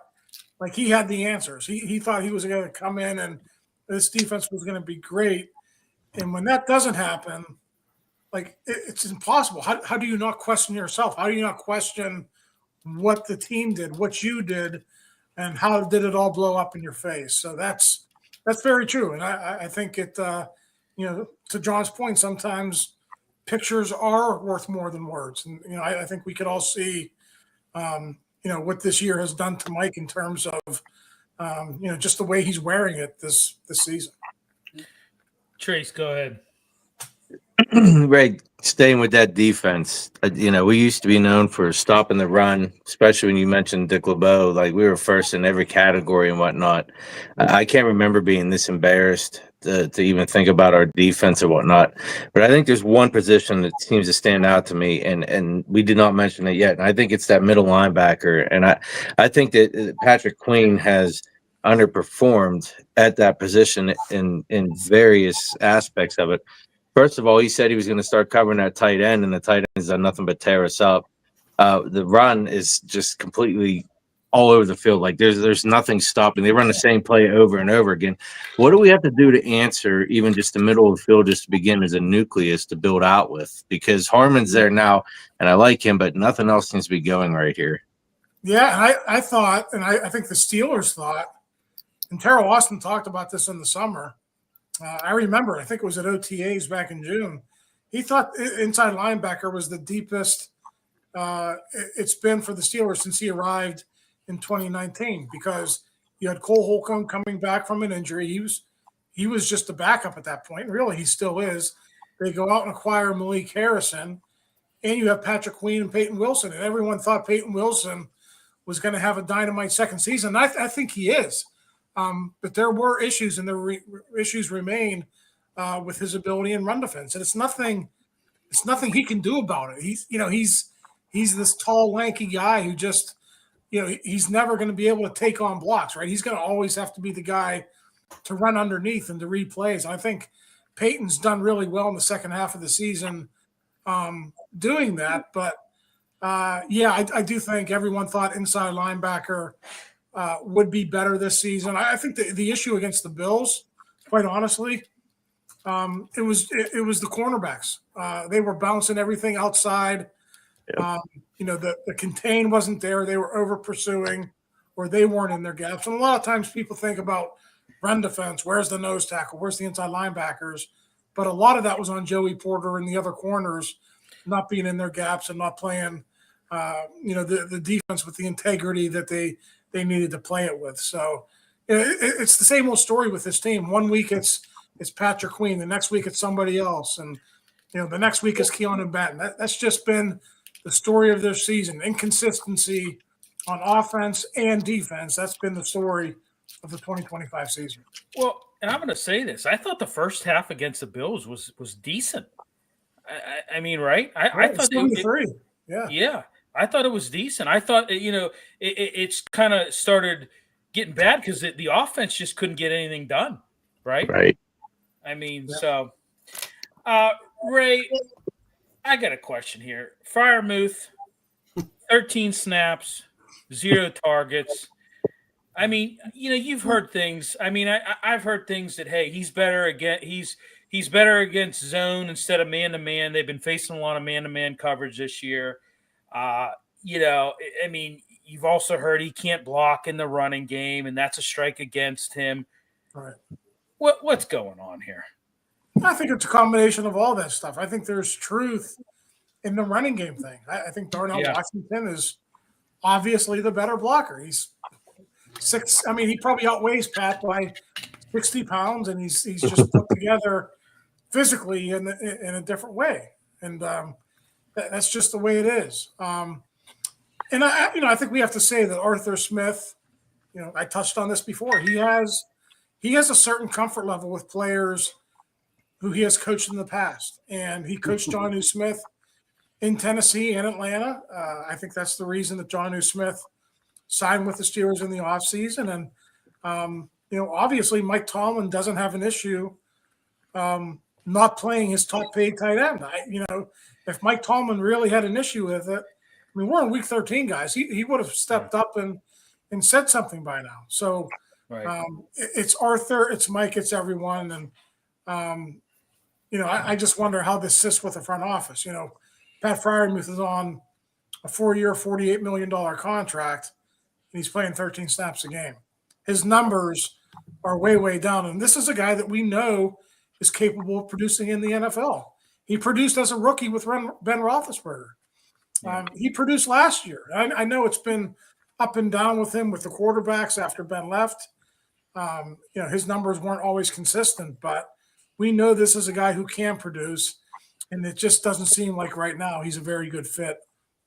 like he had the answers. He thought he was going to come in and this defense was going to be great. And when that doesn't happen, like, it's impossible. How do you not question yourself? How do you not question what the team did, what you did, and how did it all blow up in your face? So that's very true. And I think it, to John's point, sometimes pictures are worth more than words. And, I think we could all see, what this year has done to Mike in terms of, just the way he's wearing it this season. Trace, go ahead. Ray, staying with that defense, we used to be known for stopping the run, especially when you mentioned Dick LeBeau. Like, we were first in every category and whatnot. I can't remember being this embarrassed to even think about our defense or whatnot. But I think there's one position that seems to stand out to me, and we did not mention it yet. And I think it's that middle linebacker. And I think that Patrick Queen has underperformed at that position in various aspects of it. First of all, he said he was going to start covering that tight end, and the tight end has done nothing but tear us up. The run is just completely all over the field. Like, there's nothing stopping. They run the same play over and over again. What do we have to do to answer even just the middle of the field just to begin as a nucleus to build out with? Because Harmon's there now, and I like him, but nothing else seems to be going right here. Yeah, I thought, and I think the Steelers thought, and Terrell Austin talked about this in the summer. I remember, I think it was at OTAs back in June. He thought inside linebacker was the deepest it's been for the Steelers since he arrived in 2019, because you had Cole Holcomb coming back from an injury. He was just a backup at that point. Really, he still is. They go out and acquire Malik Harrison, and you have Patrick Queen and Peyton Wilson. And everyone thought Peyton Wilson was going to have a dynamite second season. I think he is. But there were issues, and issues remain with his ability in run defense, and it's nothing he can do about it. He's this tall, lanky guy who just, he's never going to be able to take on blocks, right? He's going to always have to be the guy to run underneath and to read plays. I think Peyton's done really well in the second half of the season doing that, but I do think everyone thought inside linebacker would be better this season. I think the issue against the Bills, quite honestly, it was the cornerbacks. They were bouncing everything outside. Yep. The contain wasn't there. They were over pursuing. or they weren't in their gaps. And a lot of times people think about run defense, where's the nose tackle, where's the inside linebackers? But a lot of that was on Joey Porter and the other corners not being in their gaps and not playing, the defense with the integrity that they needed to play it with. So it's the same old story with this team. 1 week it's Patrick Queen, the next week it's somebody else, and the next week is Keanu Benton. That's just been the story of their season. Inconsistency on offense and defense. That's been the story of the 2025 season. Well, and I'm going to say this. I thought the first half against the Bills was decent. I mean, right? I thought Yeah, I thought it was decent. I thought, it's kind of started getting bad because the offense just couldn't get anything done, right? Right. I mean, so Ray, I got a question here. Freiermuth, 13 snaps, 0 targets. I mean, you've heard things. I mean, I've heard things that, hey, he's better against zone instead of man-to-man. They've been facing a lot of man-to-man coverage this year. I mean, you've also heard he can't block in the running game, and that's a strike against him. Right. What's going on here? I think it's a combination of all that stuff. I think there's truth in the running game thing. I think Darnell Washington is obviously the better blocker. He's 6. I mean, he probably outweighs Pat by 60 pounds, and he's just put together physically in a different way. And that's just the way it is. And I think we have to say that Arthur Smith, I touched on this before. He has a certain comfort level with players who he has coached in the past. And he coached Jonnu Smith in Tennessee and Atlanta. I think that's the reason that Jonnu Smith signed with the Steelers in the offseason. And, obviously Mike Tomlin doesn't have an issue not playing his top paid tight end. If Mike Tomlin really had an issue with it, I mean, we're in week 13, guys. He would have stepped up and said something by now. So right. It's Arthur, it's Mike, it's everyone. And, I just wonder how this sits with the front office. Pat Freiermuth is on a 4-year, $48 million contract, and he's playing 13 snaps a game. His numbers are way, way down. And this is a guy that we know is capable of producing in the NFL. He produced as a rookie with Ben Roethlisberger. He produced last year. I know it's been up and down with him with the quarterbacks after Ben left. His numbers weren't always consistent, but we know this is a guy who can produce, and it just doesn't seem like right now he's a very good fit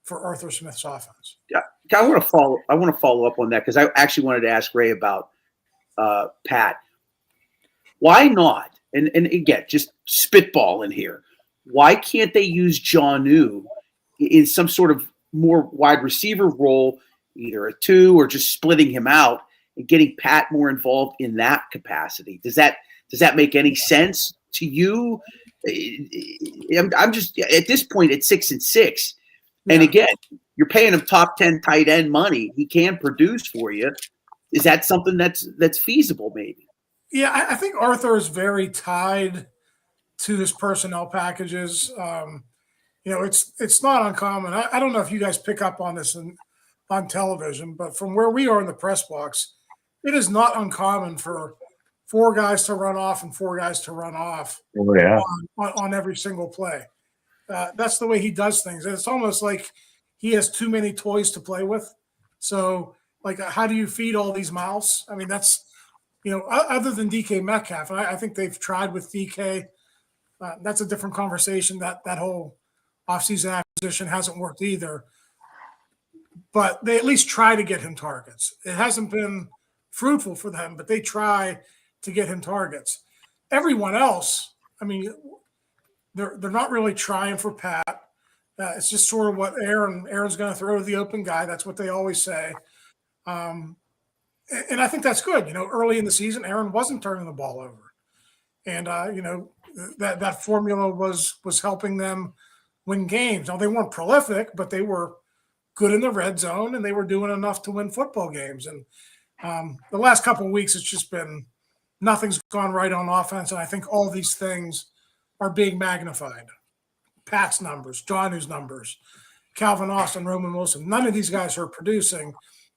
for Arthur Smith's offense. Yeah, I want to follow up on that because I actually wanted to ask Ray about Pat. Why not? And again, just spitball in here. Why can't they use Jonnu in some sort of more wide receiver role, either a 2 or just splitting him out and getting Pat more involved in that capacity? Does that make any sense to you? I'm just at this point at 6-6, and again, you're paying him top 10 tight end money. He can produce for you. Is that something that's feasible? Maybe. Yeah, I think Arthur is very tied to his personnel packages. It's not uncommon. I don't know if you guys pick up on this on television, but from where we are in the press box, it is not uncommon for 4 guys to run off and 4 guys to run off on every single play. That's the way he does things. And it's almost like he has too many toys to play with. So, how do you feed all these mouths? I mean, that's, other than DK Metcalf, and I think they've tried with DK. That's a different conversation. That whole offseason acquisition hasn't worked either. But they at least try to get him targets. It hasn't been fruitful for them, but they try to get him targets. Everyone else, I mean, they're not really trying for Pat. It's just sort of what Aaron's going to throw to the open guy. That's what they always say. And I think that's good. Early in the season, Aaron wasn't turning the ball over. And, that formula was helping them win games. Now, they weren't prolific, but they were good in the red zone, and they were doing enough to win football games. And the last couple of weeks, it's just been nothing's gone right on offense, and I think all these things are being magnified. Pat's numbers, Jonnu's numbers, Calvin Austin, Roman Wilson. None of these guys are producing,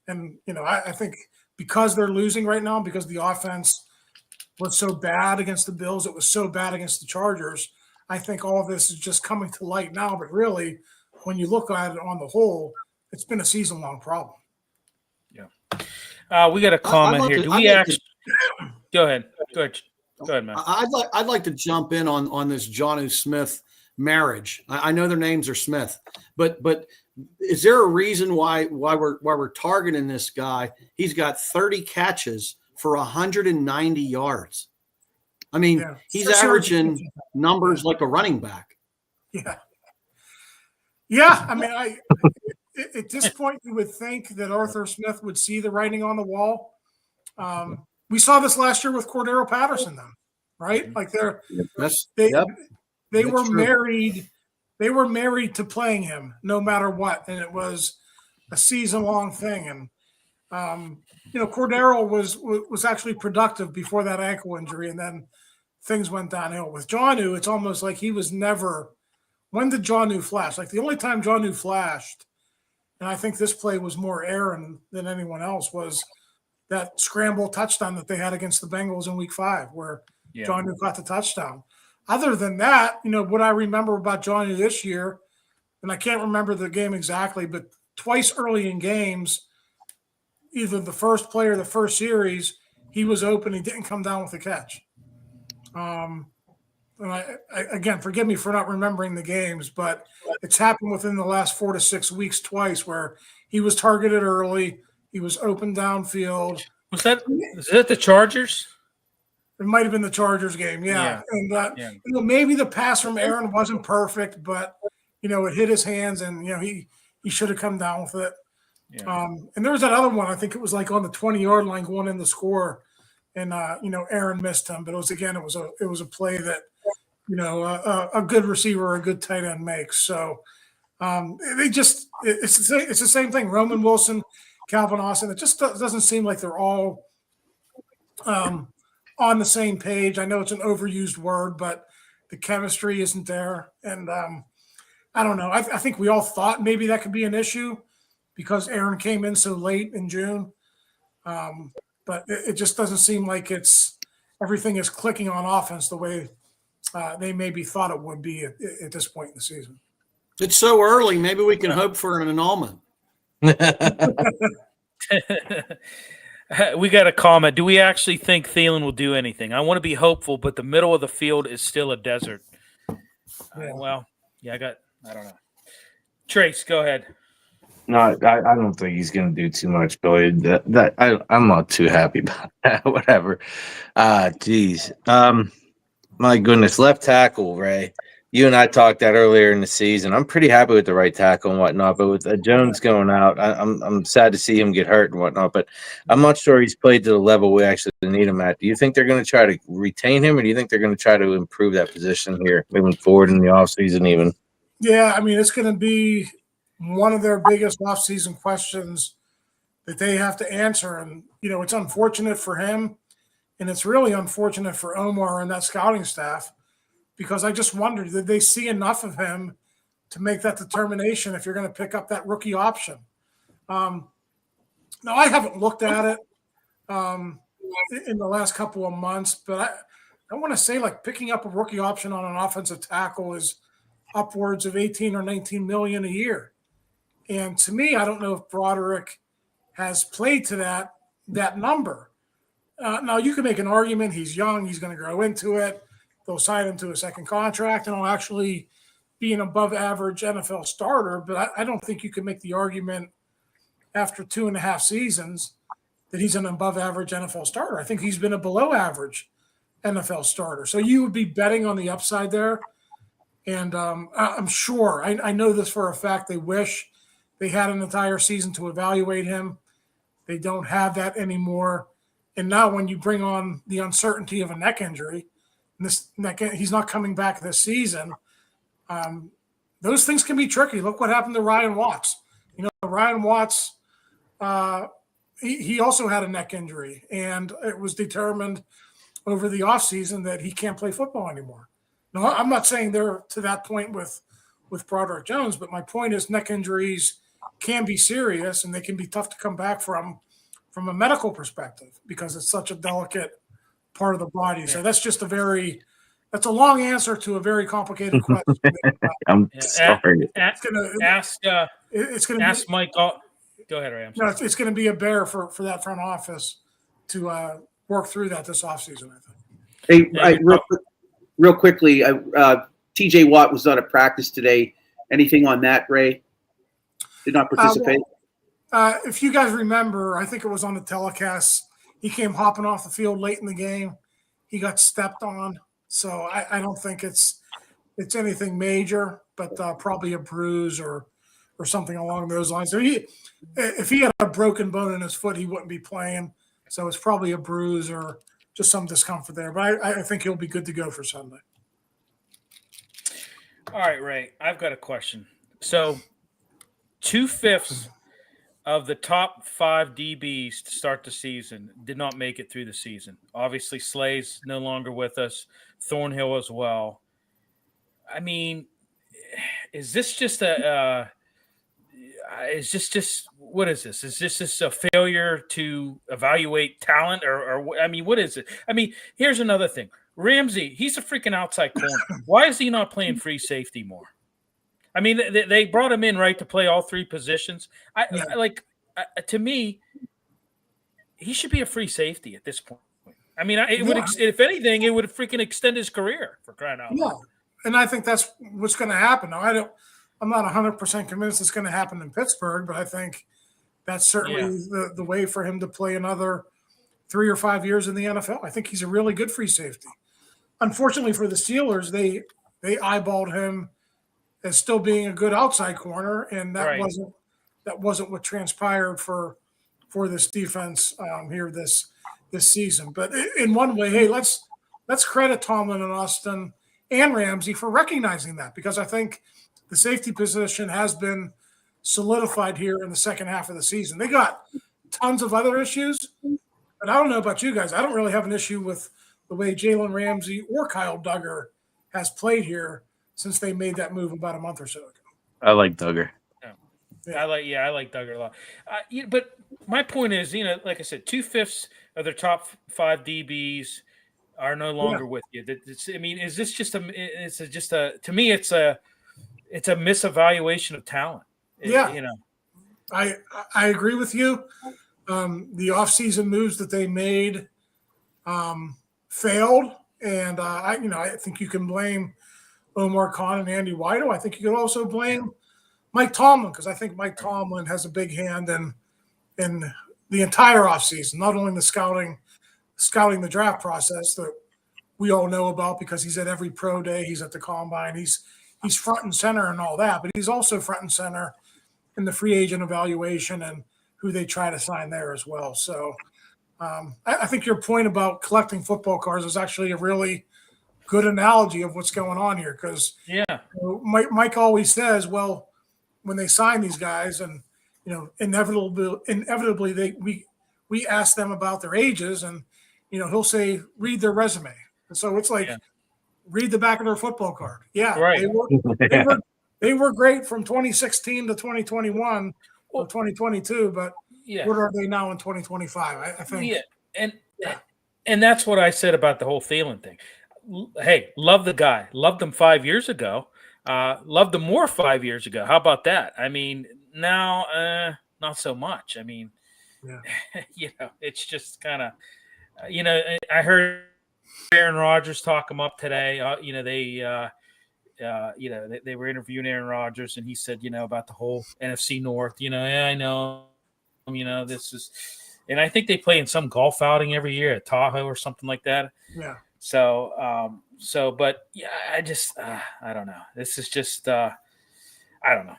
And, I think because they're losing right now, because the offense was so bad against the Bills, it was so bad against the Chargers, I think all of this is just coming to light now. But really, when you look at it on the whole, it's been a season-long problem. Yeah. We got a comment here. Do we actually – go ahead. Go ahead, man. I'd like to jump in on this Jonnu Smith marriage. I know their names are Smith, but is there a reason why we're targeting this guy? He's got 30 catches for 190 yards. I mean, he's averaging numbers like a running back. Yeah. I mean, at this point, you would think that Arthur Smith would see the writing on the wall. We saw this last year with Cordero Patterson, then, right? Like they were married. They were married to playing him no matter what, and it was a season-long thing. And Cordero was actually productive before that ankle injury, and then things went downhill. With Jonnu, it's almost like he was never. When did Jonnu flash? Like the only time Jonnu flashed, and I think this play was more Aaron than anyone else, was that scramble touchdown that they had against the Bengals in Week 5, where Jonnu got the touchdown. Other than that, what I remember about Jonnu this year, and I can't remember the game exactly, but twice early in games, either the first play or the first series, he was open. He didn't come down with a catch. And I again, forgive me for not remembering the games, but it's happened within the last 4 to 6 weeks twice where he was targeted early. He was open downfield. Was that the Chargers? It might have been the Chargers game, yeah. And maybe the pass from Aaron wasn't perfect, but it hit his hands, and he should have come down with it. Yeah. And there was that other one. I think it was like on the 20-yard line going in the score, and Aaron missed him. But it was a play that a good receiver or a good tight end makes. So it's the same thing. Roman Wilson, Calvin Austin. It just doesn't seem like they're all on the same page. I know it's an overused word, but the chemistry isn't there. And I don't know. I think we all thought maybe that could be an issue because Aaron came in so late in June. But it just doesn't seem like everything is clicking on offense the way they maybe thought it would be at this point in the season. It's so early. Maybe we can hope for an annulment. We got a comment. Do we actually think Thielen will do anything? I want to be hopeful, but the middle of the field is still a desert. I don't know. Trace, go ahead. No, I don't think he's going to do too much, Billy. I'm not too happy about that. Whatever. Geez. My goodness, left tackle, Ray. You and I talked that earlier in the season. I'm pretty happy with the right tackle and whatnot, but with Jones going out, I'm sad to see him get hurt and whatnot. But I'm not sure he's played to the level we actually need him at. Do you think they're going to try to retain him, or do you think they're going to try to improve that position here moving forward in the offseason even? Yeah, I mean, it's going to be one of their biggest offseason questions that they have to answer. And, it's unfortunate for him, and it's really unfortunate for Omar and that scouting staff. Because I just wondered, did they see enough of him to make that determination if you're going to pick up that rookie option? Now, I haven't looked at it in the last couple of months, but I want to say like picking up a rookie option on an offensive tackle is upwards of 18 or 19 million a year. And to me, I don't know if Broderick has played to that number. Now, you can make an argument. He's young. He's going to grow into it. They'll sign him to a second contract, and he'll actually be an above-average NFL starter. But I don't think you can make the argument after 2.5 seasons that he's an above-average NFL starter. I think he's been a below-average NFL starter. So you would be betting on the upside there. And I'm sure, I know this for a fact, they wish they had an entire season to evaluate him. They don't have that anymore. And now when you bring on the uncertainty of a neck injury, he's not coming back this season. Those things can be tricky. Look what happened to Ryan Watts. Ryan Watts, he also had a neck injury, and it was determined over the offseason that he can't play football anymore. Now, I'm not saying they're to that point with Broderick Jones, but my point is neck injuries can be serious and they can be tough to come back from a medical perspective because it's such a delicate part of the body. So that's just that's a long answer to a very complicated question. I'm sorry. Ask Mike. Go ahead, Ray. It's going to be a bear for that front office to work through that this offseason, I think. Hey, real quickly, T.J. Watt was not at practice today. Anything on that, Ray? Did not participate? If you guys remember, I think it was on the telecast, he came hopping off the field late in the game. He got stepped on. So I don't think it's anything major, but probably a bruise or something along those lines. So if he had a broken bone in his foot, he wouldn't be playing. So it's probably a bruise or just some discomfort there. But I think he'll be good to go for Sunday. All right, Ray, I've got a question. So 2/5 of the top 5 DBs to start the season did not make it through the season. Obviously, Slay's no longer with us. Thornhill as well. I mean, is this just what is this? Is this just a failure to evaluate talent or I mean, what is it? I mean, here's another thing. Ramsey, he's a freaking outside corner. Why is he not playing free safety more? I mean, they brought him in, right, to play all 3 positions. To me, he should be a free safety at this point. I mean, if anything, it would freaking extend his career, for crying out loud. And I think that's what's going to happen. Now, I'm not 100% convinced it's going to happen in Pittsburgh, but I think that's certainly the way for him to play another 3 or 5 years in the NFL. I think he's a really good free safety. Unfortunately for the Steelers, they eyeballed him as still being a good outside corner, and that wasn't what transpired for this defense here this season. But in one way, hey, let's credit Tomlin and Austin and Ramsey for recognizing that, because I think the safety position has been solidified here in the second half of the season. They got tons of other issues, but I don't know about you guys. I don't really have an issue with the way Jalen Ramsey or Kyle Duggar has played here since they made that move about a month or so ago. I like Duggar. I like Duggar a lot. But my point is, like I said, 2/5 of their top 5 DBs are no longer with you. Is this just to me, it's a misevaluation of talent. I agree with you. The offseason moves that they made failed, and I think you can blame Omar Khan and Andy Weidel. I think you could also blame Mike Tomlin, because I think Mike Tomlin has a big hand in the entire offseason, not only the scouting the draft process that we all know about because he's at every pro day, he's at the combine, he's front and center and all that, but he's also front and center in the free agent evaluation and who they try to sign there as well. So I think your point about collecting football cards is actually a really good analogy of what's going on here, because Mike always says, well, when they sign these guys and inevitably we ask them about their ages, and he'll say read their resume, and so it's like read the back of their football card. Right. They were great from 2016 to 2021 or 2022, but what are they now in 2025? I think. And that's what I said about the whole Thielen thing. Hey, love the guy. Loved him 5 years ago. Loved him more 5 years ago. How about that? I mean, now not so much. I mean, it's just kind of, I heard Aaron Rodgers talk him up today. They were interviewing Aaron Rodgers, and he said, about the whole NFC North. I know, this is, and I think they play in some golf outing every year at Tahoe or something like that. Yeah. So, I just, I don't know. This is just, I don't know.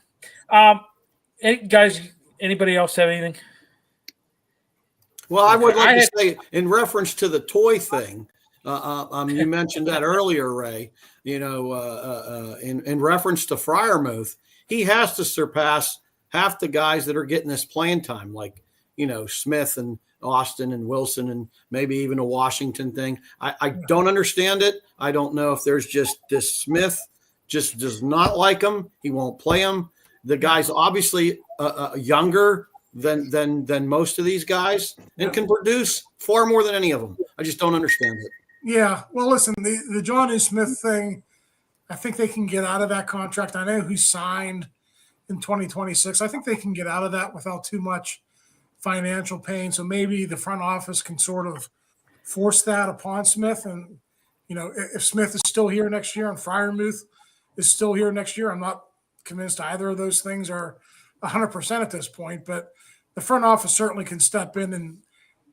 Guys, anybody else have anything? Well, I would like to say, in reference to the toy thing, you mentioned that earlier, Ray. In reference to Freiermuth, he has to surpass half the guys that are getting this playing time, like Smith and Austin and Wilson, and maybe even a Washington thing. I don't understand it. I don't know if there's just this Smith just does not like him. He won't play him. The guy's obviously younger than most of these guys and can produce far more than any of them. I just don't understand it. Yeah. Well, listen, the Jonnu Smith thing, I think they can get out of that contract. I know he's signed in 2026. I think they can get out of that without too much financial pain. So maybe the front office can sort of force that upon Smith. And, if Smith is still here next year and Freiermuth is still here next year, I'm not convinced either of those things are 100% at this point. But the front office certainly can step in and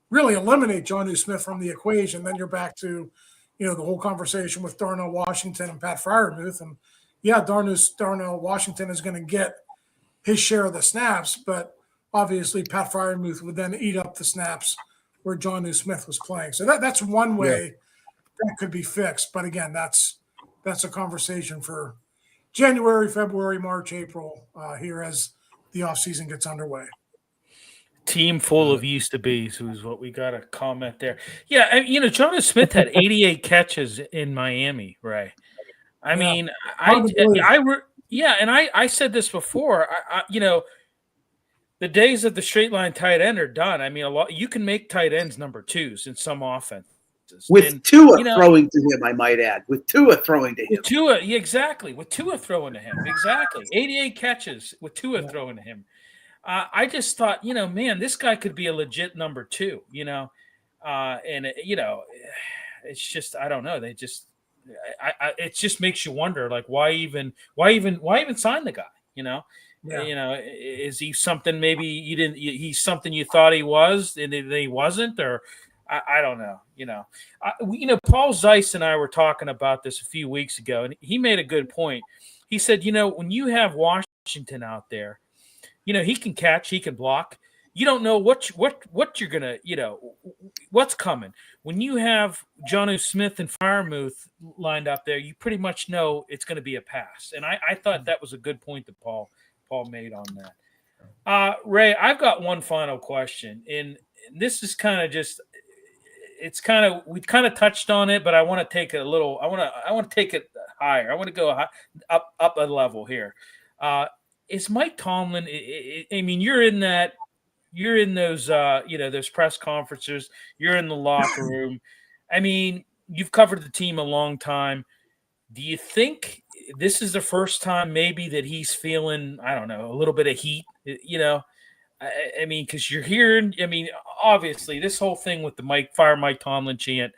really eliminate Jonnu Smith from the equation. Then you're back to, the whole conversation with Darnell Washington and Pat Freiermuth. And yeah, Darnell Washington is going to get his share of the snaps, but obviously Pat Freiermuth would then eat up the snaps where Jonnu Smith was playing. So that's one way that could be fixed. But again, that's a conversation for January, February, March, April here as the offseason gets underway. Team full of used to be's, who's what we got a comment there. Yeah, and, Jonnu Smith had 88 catches in Miami, Ray. I mean, I said this before. The days of the straight line tight end are done. I mean, you can make tight ends number twos in some offenses. With Tua throwing to him, I might add. With Tua throwing to him. With Tua, exactly. With Tua throwing to him. Exactly. 88 catches with Tua throwing to him. I just thought, man, this guy could be a legit number two, it's just, I don't know. They just, it just makes you wonder, like, why even sign the guy, is he something maybe he's something you thought he was and he wasn't, or I don't know, Paul Zeiss and I were talking about this a few weeks ago, and he made a good point. He said, when you have Washington out there, he can catch, he can block. You don't know what you're gonna, what's coming. When you have Jonnu Smith and Freiermuth lined up there, you pretty much know it's going to be a pass. And I thought that was a good point that Paul made on that. Ray, I've got one final question, and this is kind of just, we've kind of touched on it, but I want to take it a little. I want to take it higher. I want to go up a level here. Is Mike Tomlin? I mean, you're in those, those press conferences. You're in the locker room. I mean, you've covered the team a long time. Do you think this is the first time maybe that he's feeling, I don't know, a little bit of heat? I mean, because you're hearing. I mean, obviously, this whole thing with the Mike Tomlin chant.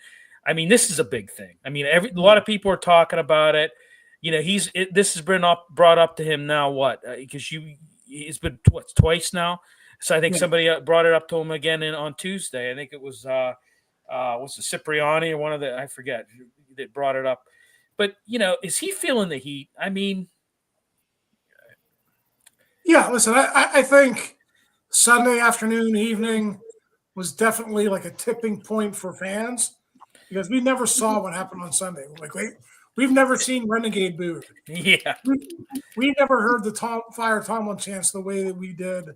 I mean, this is a big thing. I mean, a lot of people are talking about it. This has been brought up to him now. What? Because he's been twice now. So I think somebody brought it up to him again on Tuesday. I think it was what's the Cipriani or one of the, I forget, that brought it up. But is he feeling the heat? I mean, yeah. Listen, I think Sunday afternoon, evening was definitely like a tipping point for fans because we never saw what happened on Sunday. Like we've never seen Renegade booed. Yeah. We never heard the Fire Tomlin chants the way that we did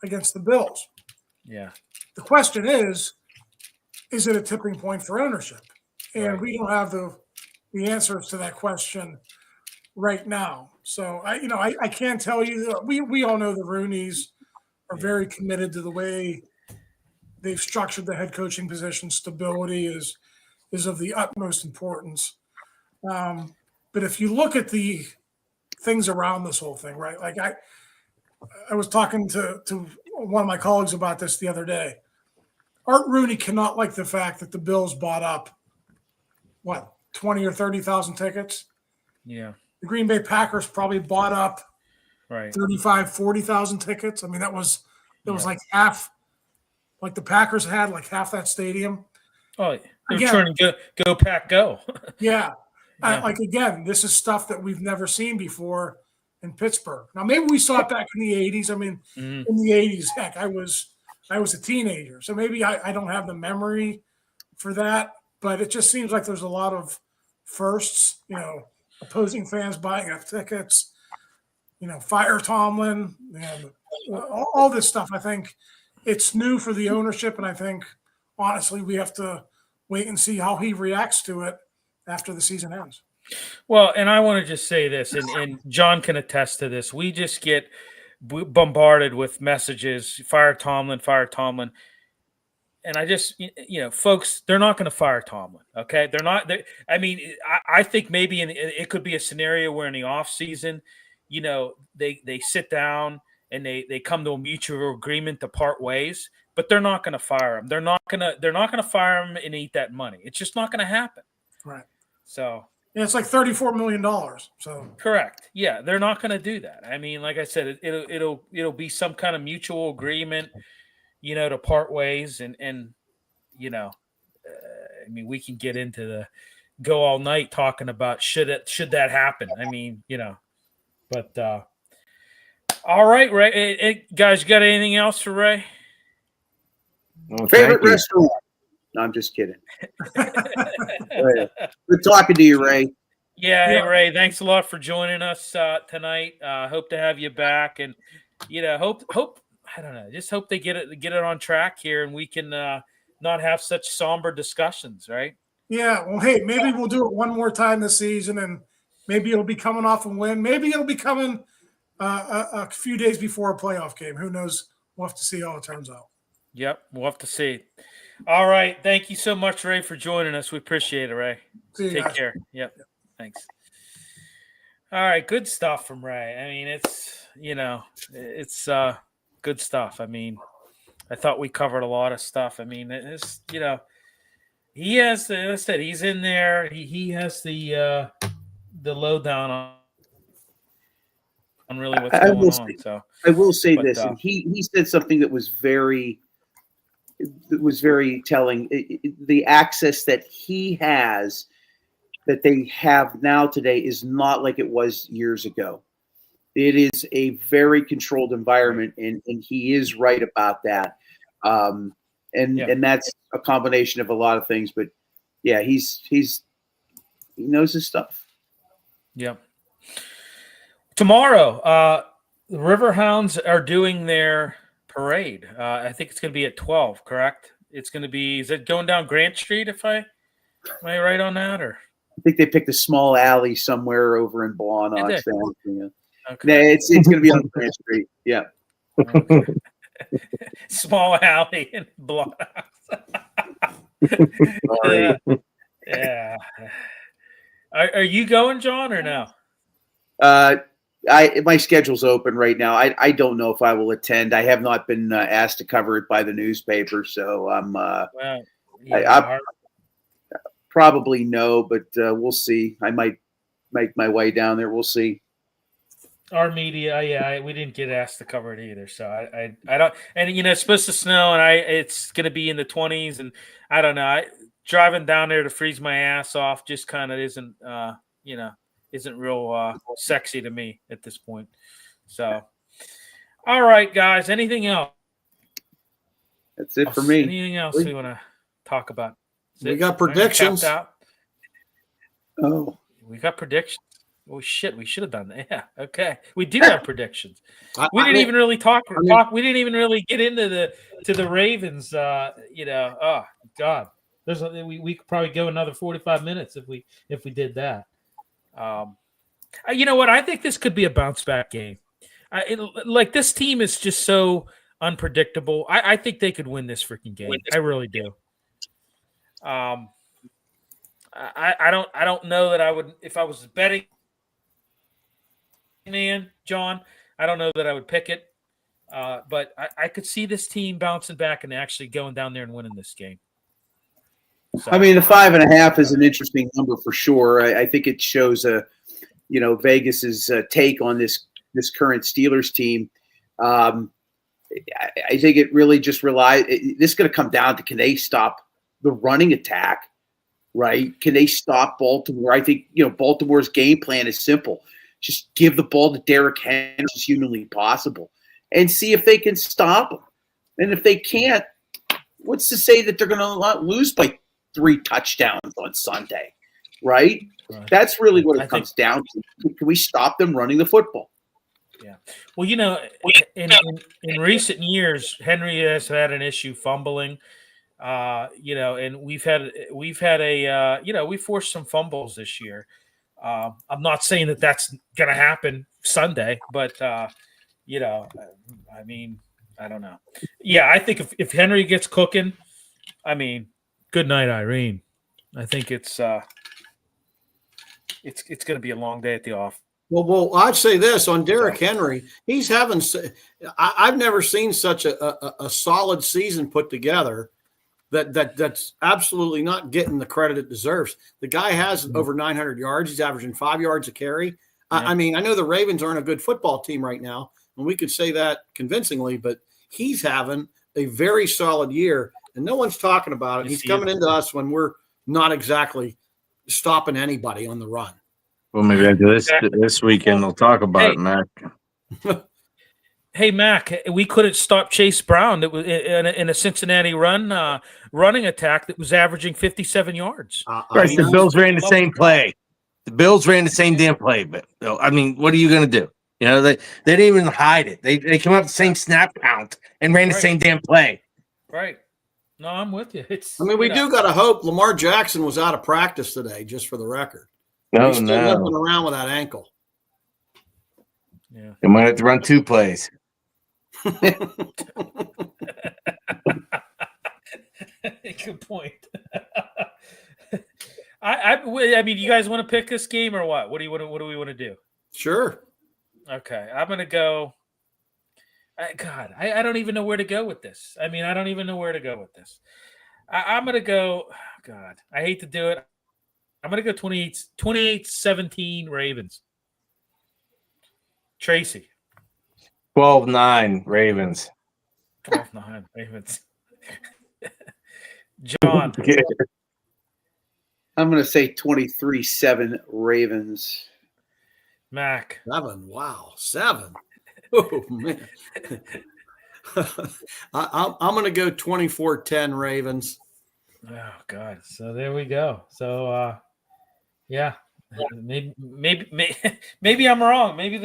against the Bills. Yeah. The question is it a tipping point for ownership? And we don't have the answers to that question right now. So, I can't tell you that we all know the Rooneys are very committed to the way they've structured the head coaching position. Stability is of the utmost importance. But if you look at the things around this whole thing, right? Like I was talking to one of my colleagues about this the other day. Art Rooney cannot like the fact that the Bills bought up 20 or 30,000 tickets. Yeah. The Green Bay Packers probably bought up 40,000 tickets. I mean, it was like half, like the Packers had like half that stadium. Oh, they're trying to go Pack, go. Yeah. Again, this is stuff that we've never seen before in Pittsburgh. Now, maybe we saw it back in the 80s. I mean, in the 80s, heck, I was a teenager. So maybe I don't have the memory for that. But it just seems like there's a lot of firsts, opposing fans buying up tickets, fire Tomlin, and all this stuff. I think it's new for the ownership. And I think, honestly, we have to wait and see how he reacts to it after the season ends. Well, and I want to just say this, and John can attest to this. We just get bombarded with messages, fire Tomlin, fire Tomlin. And I just, folks, they're not going to fire Tomlin. Okay. They're not. I mean, I think maybe it could be a scenario where in the off season, they sit down and they come to a mutual agreement to part ways, but they're not going to fire him. They're not going to fire him and eat that money. It's just not going to happen. Right. So. Yeah, it's like $34 million. So correct. Yeah, they're not going to do that. I mean, like I said, it'll be some kind of mutual agreement, to part ways, and I mean, we can get into go all night talking about should that happen. I mean, but all right, Ray. Guys, you got anything else for Ray? Well, Favorite restaurant? No, I'm just kidding. Good talking to you, Ray. Yeah, hey, Ray, thanks a lot for joining us tonight. Hope to have you back, and hope I don't know, just hope they get it on track here, and we can not have such somber discussions, right? Yeah, well, hey, maybe we'll do it one more time this season, and maybe it'll be coming off a win. Maybe it'll be coming a few days before a playoff game. Who knows? We'll have to see how it turns out. Yep, we'll have to see. All right. Thank you so much, Ray, for joining us. We appreciate it, Ray. Take care. Yep. Thanks. All right. Good stuff from Ray. I mean, it's good stuff. I mean, I thought we covered a lot of stuff. I mean, it's, he has, as I said, he's in there. He has the lowdown on really what's going on. So I will say this, and he said something that was very telling. The access that he has, that they have now today, is not like it was years ago. It is a very controlled environment, and he is right about that. And that's a combination of a lot of things, but yeah, he knows his stuff. Yep. Tomorrow, the Riverhounds are doing their parade. I think it's going to be at 12, correct? It's going to be, is it going down Grant Street, am I right on that? Or I think they picked a small alley somewhere over in Blawnox. Okay. It's going to be on Grant Street. Yeah. Okay. Small alley in Blawnox. Yeah. Are you going, John, or no? My schedule's open right now. I don't know if I will attend. I have not been asked to cover it by the newspaper, so I'm probably no, but we'll see. I might make my way down there. We'll see. Our media, we didn't get asked to cover it either, so I don't. And it's supposed to snow, and it's going to be in the 20s, and I don't know. Driving down there to freeze my ass off just kind of isn't real sexy to me at this point. So, all right, guys. Anything else? That's it for me. Anything else we want to talk about? We got predictions. Oh, we got predictions. Oh shit! We should have done that. Yeah. Okay. We do have predictions. We didn't even really talk. We didn't even really get into the Ravens. Oh God. We could probably go another 45 minutes if we did that. You know what? I think this could be a bounce back game. This team is just so unpredictable. I think they could win this freaking game. I really do. I don't know that I would, if I was betting man, John, I don't know that I would pick it. But I could see this team bouncing back and actually going down there and winning this game. So, I mean, the 5.5 is an interesting number for sure. I think it shows Vegas's take on this current Steelers team. I think it really just relies. This is going to come down to, can they stop the running attack, right? Can they stop Baltimore? I think Baltimore's game plan is simple: just give the ball to Derrick Henry as humanly possible, and see if they can stop them. And if they can't, what's to say that they're going to lose by 3 touchdowns on Sunday, right? That's really what it comes down to. Can we stop them running the football? Yeah. Well, in recent years, Henry has had an issue fumbling, and we forced some fumbles this year. I'm not saying that that's going to happen Sunday, but you know, I mean, I don't know. Yeah, I think if Henry gets cooking, I mean, good night, Irene. I think it's going to be a long day at the office. Well, I'd say this on Derrick Henry. He's having. I've never seen such a solid season put together. That's absolutely not getting the credit it deserves. The guy has over 900 yards. He's averaging 5 yards a carry. Yeah. I mean, I know the Ravens aren't a good football team right now, and we could say that convincingly, but he's having a very solid year, and no one's talking about it. He's coming into us when we're not exactly stopping anybody on the run. Well, maybe after this weekend we'll talk about it, Mac. Hey, Mac, we couldn't stop Chase Brown. That was in a Cincinnati running attack that was averaging 57 yards. Right, the Bills ran the same play. The Bills ran the same damn play. But I mean, what are you going to do? You know, they didn't even hide it. They came up with the same snap count and ran the same damn play. Right. No, I'm with you. We do got to hope Lamar Jackson was out of practice today, just for the record. He's still limping around with that ankle. Yeah. They might have to run 2 plays. Good point. I mean, you guys want to pick this game or what? What do we want to do? Sure. Okay, I'm gonna go. God, I don't even know where to go with this. I mean, I don't even know where to go with this. I'm gonna go. God, I hate to do it. I'm gonna go 28-17 Ravens. Tracy. 12-9 Ravens. 12-9 Ravens. John. I'm going to say 23-7 Ravens. Mac. 7. Wow. 7. Oh, man. I'm going to go 24-10 Ravens. Oh, God. So there we go. So, yeah. Maybe I'm wrong. Maybe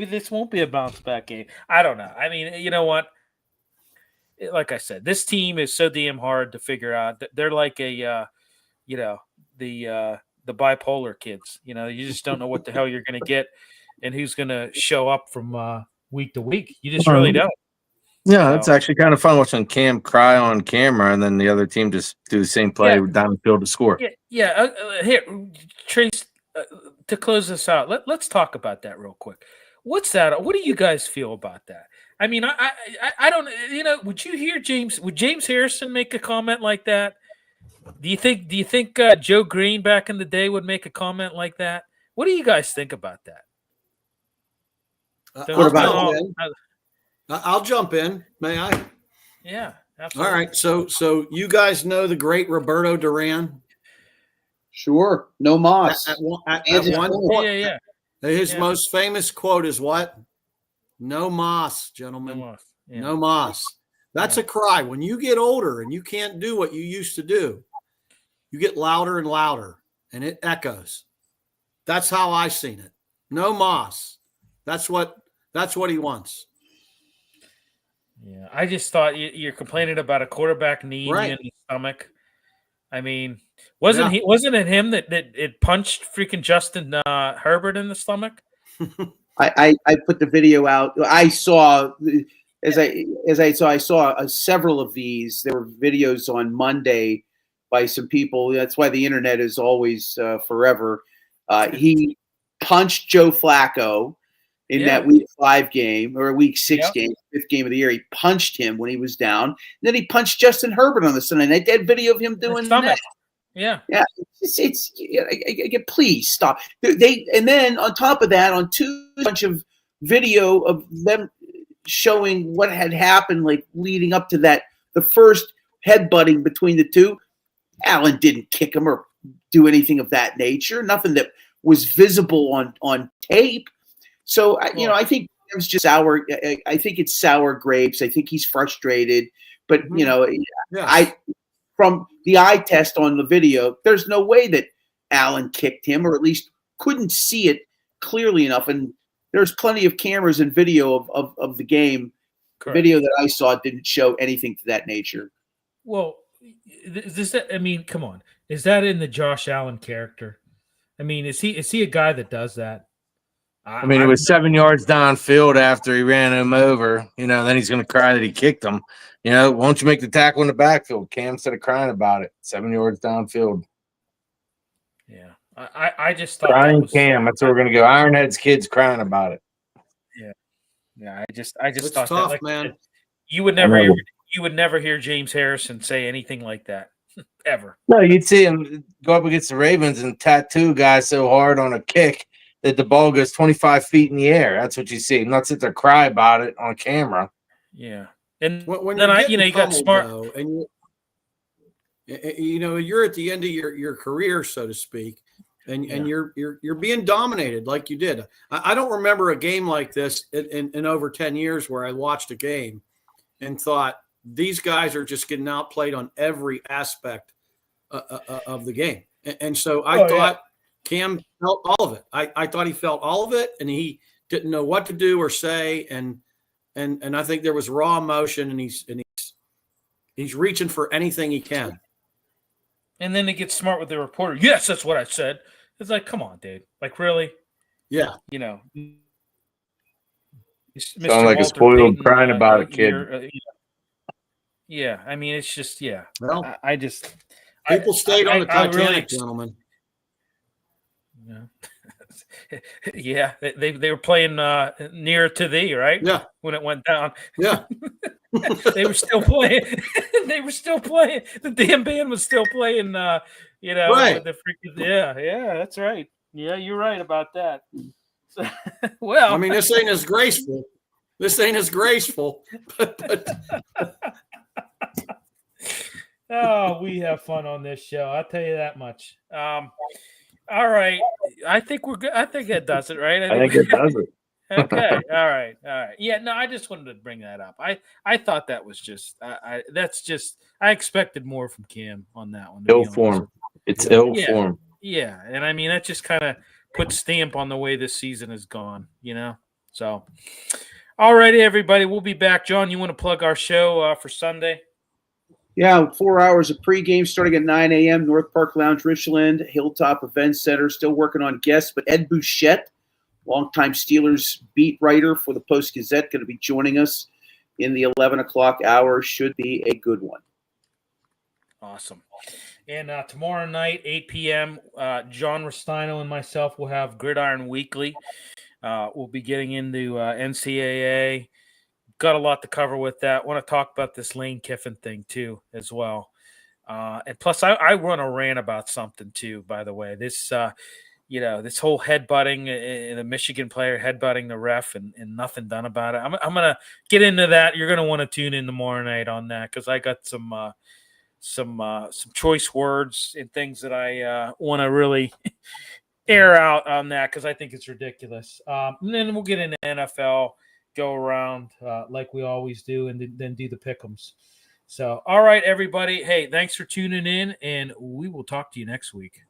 this won't be a bounce back game. I don't know. I mean, you know what? Like I said, this team is so damn hard to figure out. They're like the bipolar kids. You know, you just don't know what the hell you're going to get and who's going to show up from week to week. You just really don't. Yeah, it's actually kind of fun watching Cam cry on camera, and then the other team just do the same play down the field to score. Yeah. Here, Trace, to close this out, let's talk about that real quick. What's that? What do you guys feel about that? I mean, I don't. You know, would James Harrison make a comment like that? Do you think Joe Green back in the day would make a comment like that? What do you guys think about that? I'll jump in. May I? Yeah, absolutely. All right. So you guys know the great Roberto Duran? Sure. No Moss. At one point, Yeah. His most famous quote is what? No moss, gentlemen. No moss. Yeah. No moss. That's a cry. When you get older and you can't do what you used to do, you get louder and louder, and it echoes. That's how I seen it. No moss. That's what he wants. Yeah, I just thought you're complaining about a quarterback knee in the stomach. I mean, wasn't it him that it punched freaking Justin Herbert in the stomach? I put the video out. I saw several of these. There were videos on Monday by some people. That's why the internet is always forever. He punched Joe Flacco in that week 5 game or week 6 game, 5th game of the year. He punched him when he was down. And then he punched Justin Herbert on the Sunday night. That video of him doing that. Yeah. Please stop. And then on top of that, on bunch of video of them showing what had happened, like leading up to that, the first headbutting between the two. Allen didn't kick him or do anything of that nature. Nothing that was visible on tape. So I think it was just sour. I think it's sour grapes. I think he's frustrated, but from the eye test on the video, there's no way that Allen kicked him, or at least couldn't see it clearly enough. And there's plenty of cameras and video of the game. Correct. Video that I saw didn't show anything to that nature. Well, come on. Is that in the Josh Allen character? I mean, is he a guy that does that? I mean, it was 7 yards downfield after he ran him over. Then he's going to cry that he kicked him. Won't you make the tackle in the backfield, Cam, instead of crying about it? 7 yards downfield. Yeah, I just thought Crying that was, Cam. That's where we're going to go. Ironhead's kids crying about it. Yeah, I just It's thought tough, that, man. you would never hear James Harrison say anything like that ever. No, you'd see him go up against the Ravens and tattoo guys so hard on a kick that the ball goes 25 feet in the air. That's what you see. Not sit there cry about it on camera. Yeah, and When then you're you got pummeled, smart. though, and you're at the end of your career, so to speak, and you're being dominated like you did. I don't remember a game like this in over 10 years where I watched a game and thought these guys are just getting outplayed on every aspect of the game. And so I thought Cam felt all of it. I thought he felt all of it, and he didn't know what to do or say. And I think there was raw emotion, and he's reaching for anything he can. And then they get smart with the reporter. Yes, that's what I said. It's like, come on, dude. Like, really? Yeah. Sound like a spoiled crying about a kid. Yeah, I mean, it's just, Well, people stayed on the Titanic, gentlemen. Yeah, they were playing Nearer to Thee, right? Yeah. When it went down. Yeah. They were still playing. They were still playing. The damn band was still playing. Right. The freaking, yeah, that's right. Yeah, you're right about that. So, well, I mean, this ain't as graceful. But oh, we have fun on this show. I'll tell you that much. All right, I think we're good. I think that does it, right? I think it does it. Okay. All right. Yeah. No, I just wanted to bring that up. I thought that was just. I expected more from Cam on that one. Ill form. It's ill form. Yeah, and I mean that just kind of puts stamp on the way this season has gone. So. All righty, everybody. We'll be back. John, you want to plug our show for Sunday? Yeah, 4 hours of pregame starting at 9 a.m. North Park Lounge, Richland, Hilltop Event Center. Still working on guests, but Ed Bouchette, longtime Steelers beat writer for the Post-Gazette, going to be joining us in the 11 o'clock hour. Should be a good one. Awesome. And tomorrow night, 8 p.m., John Restino and myself will have Gridiron Weekly. We'll be getting into NCAA. Got a lot to cover with that. Want to talk about this Lane Kiffin thing too, as well. And plus, I run a rant about something too. By the way, this this whole headbutting, the Michigan player headbutting the ref, and nothing done about it. I'm gonna get into that. You're gonna want to tune in tomorrow night on that because I got some choice words and things that I want to really air out on that because I think it's ridiculous. And then we'll get into NFL, go around like we always do, and then do the pick'ems. So, all right, everybody. Hey, thanks for tuning in, and we will talk to you next week.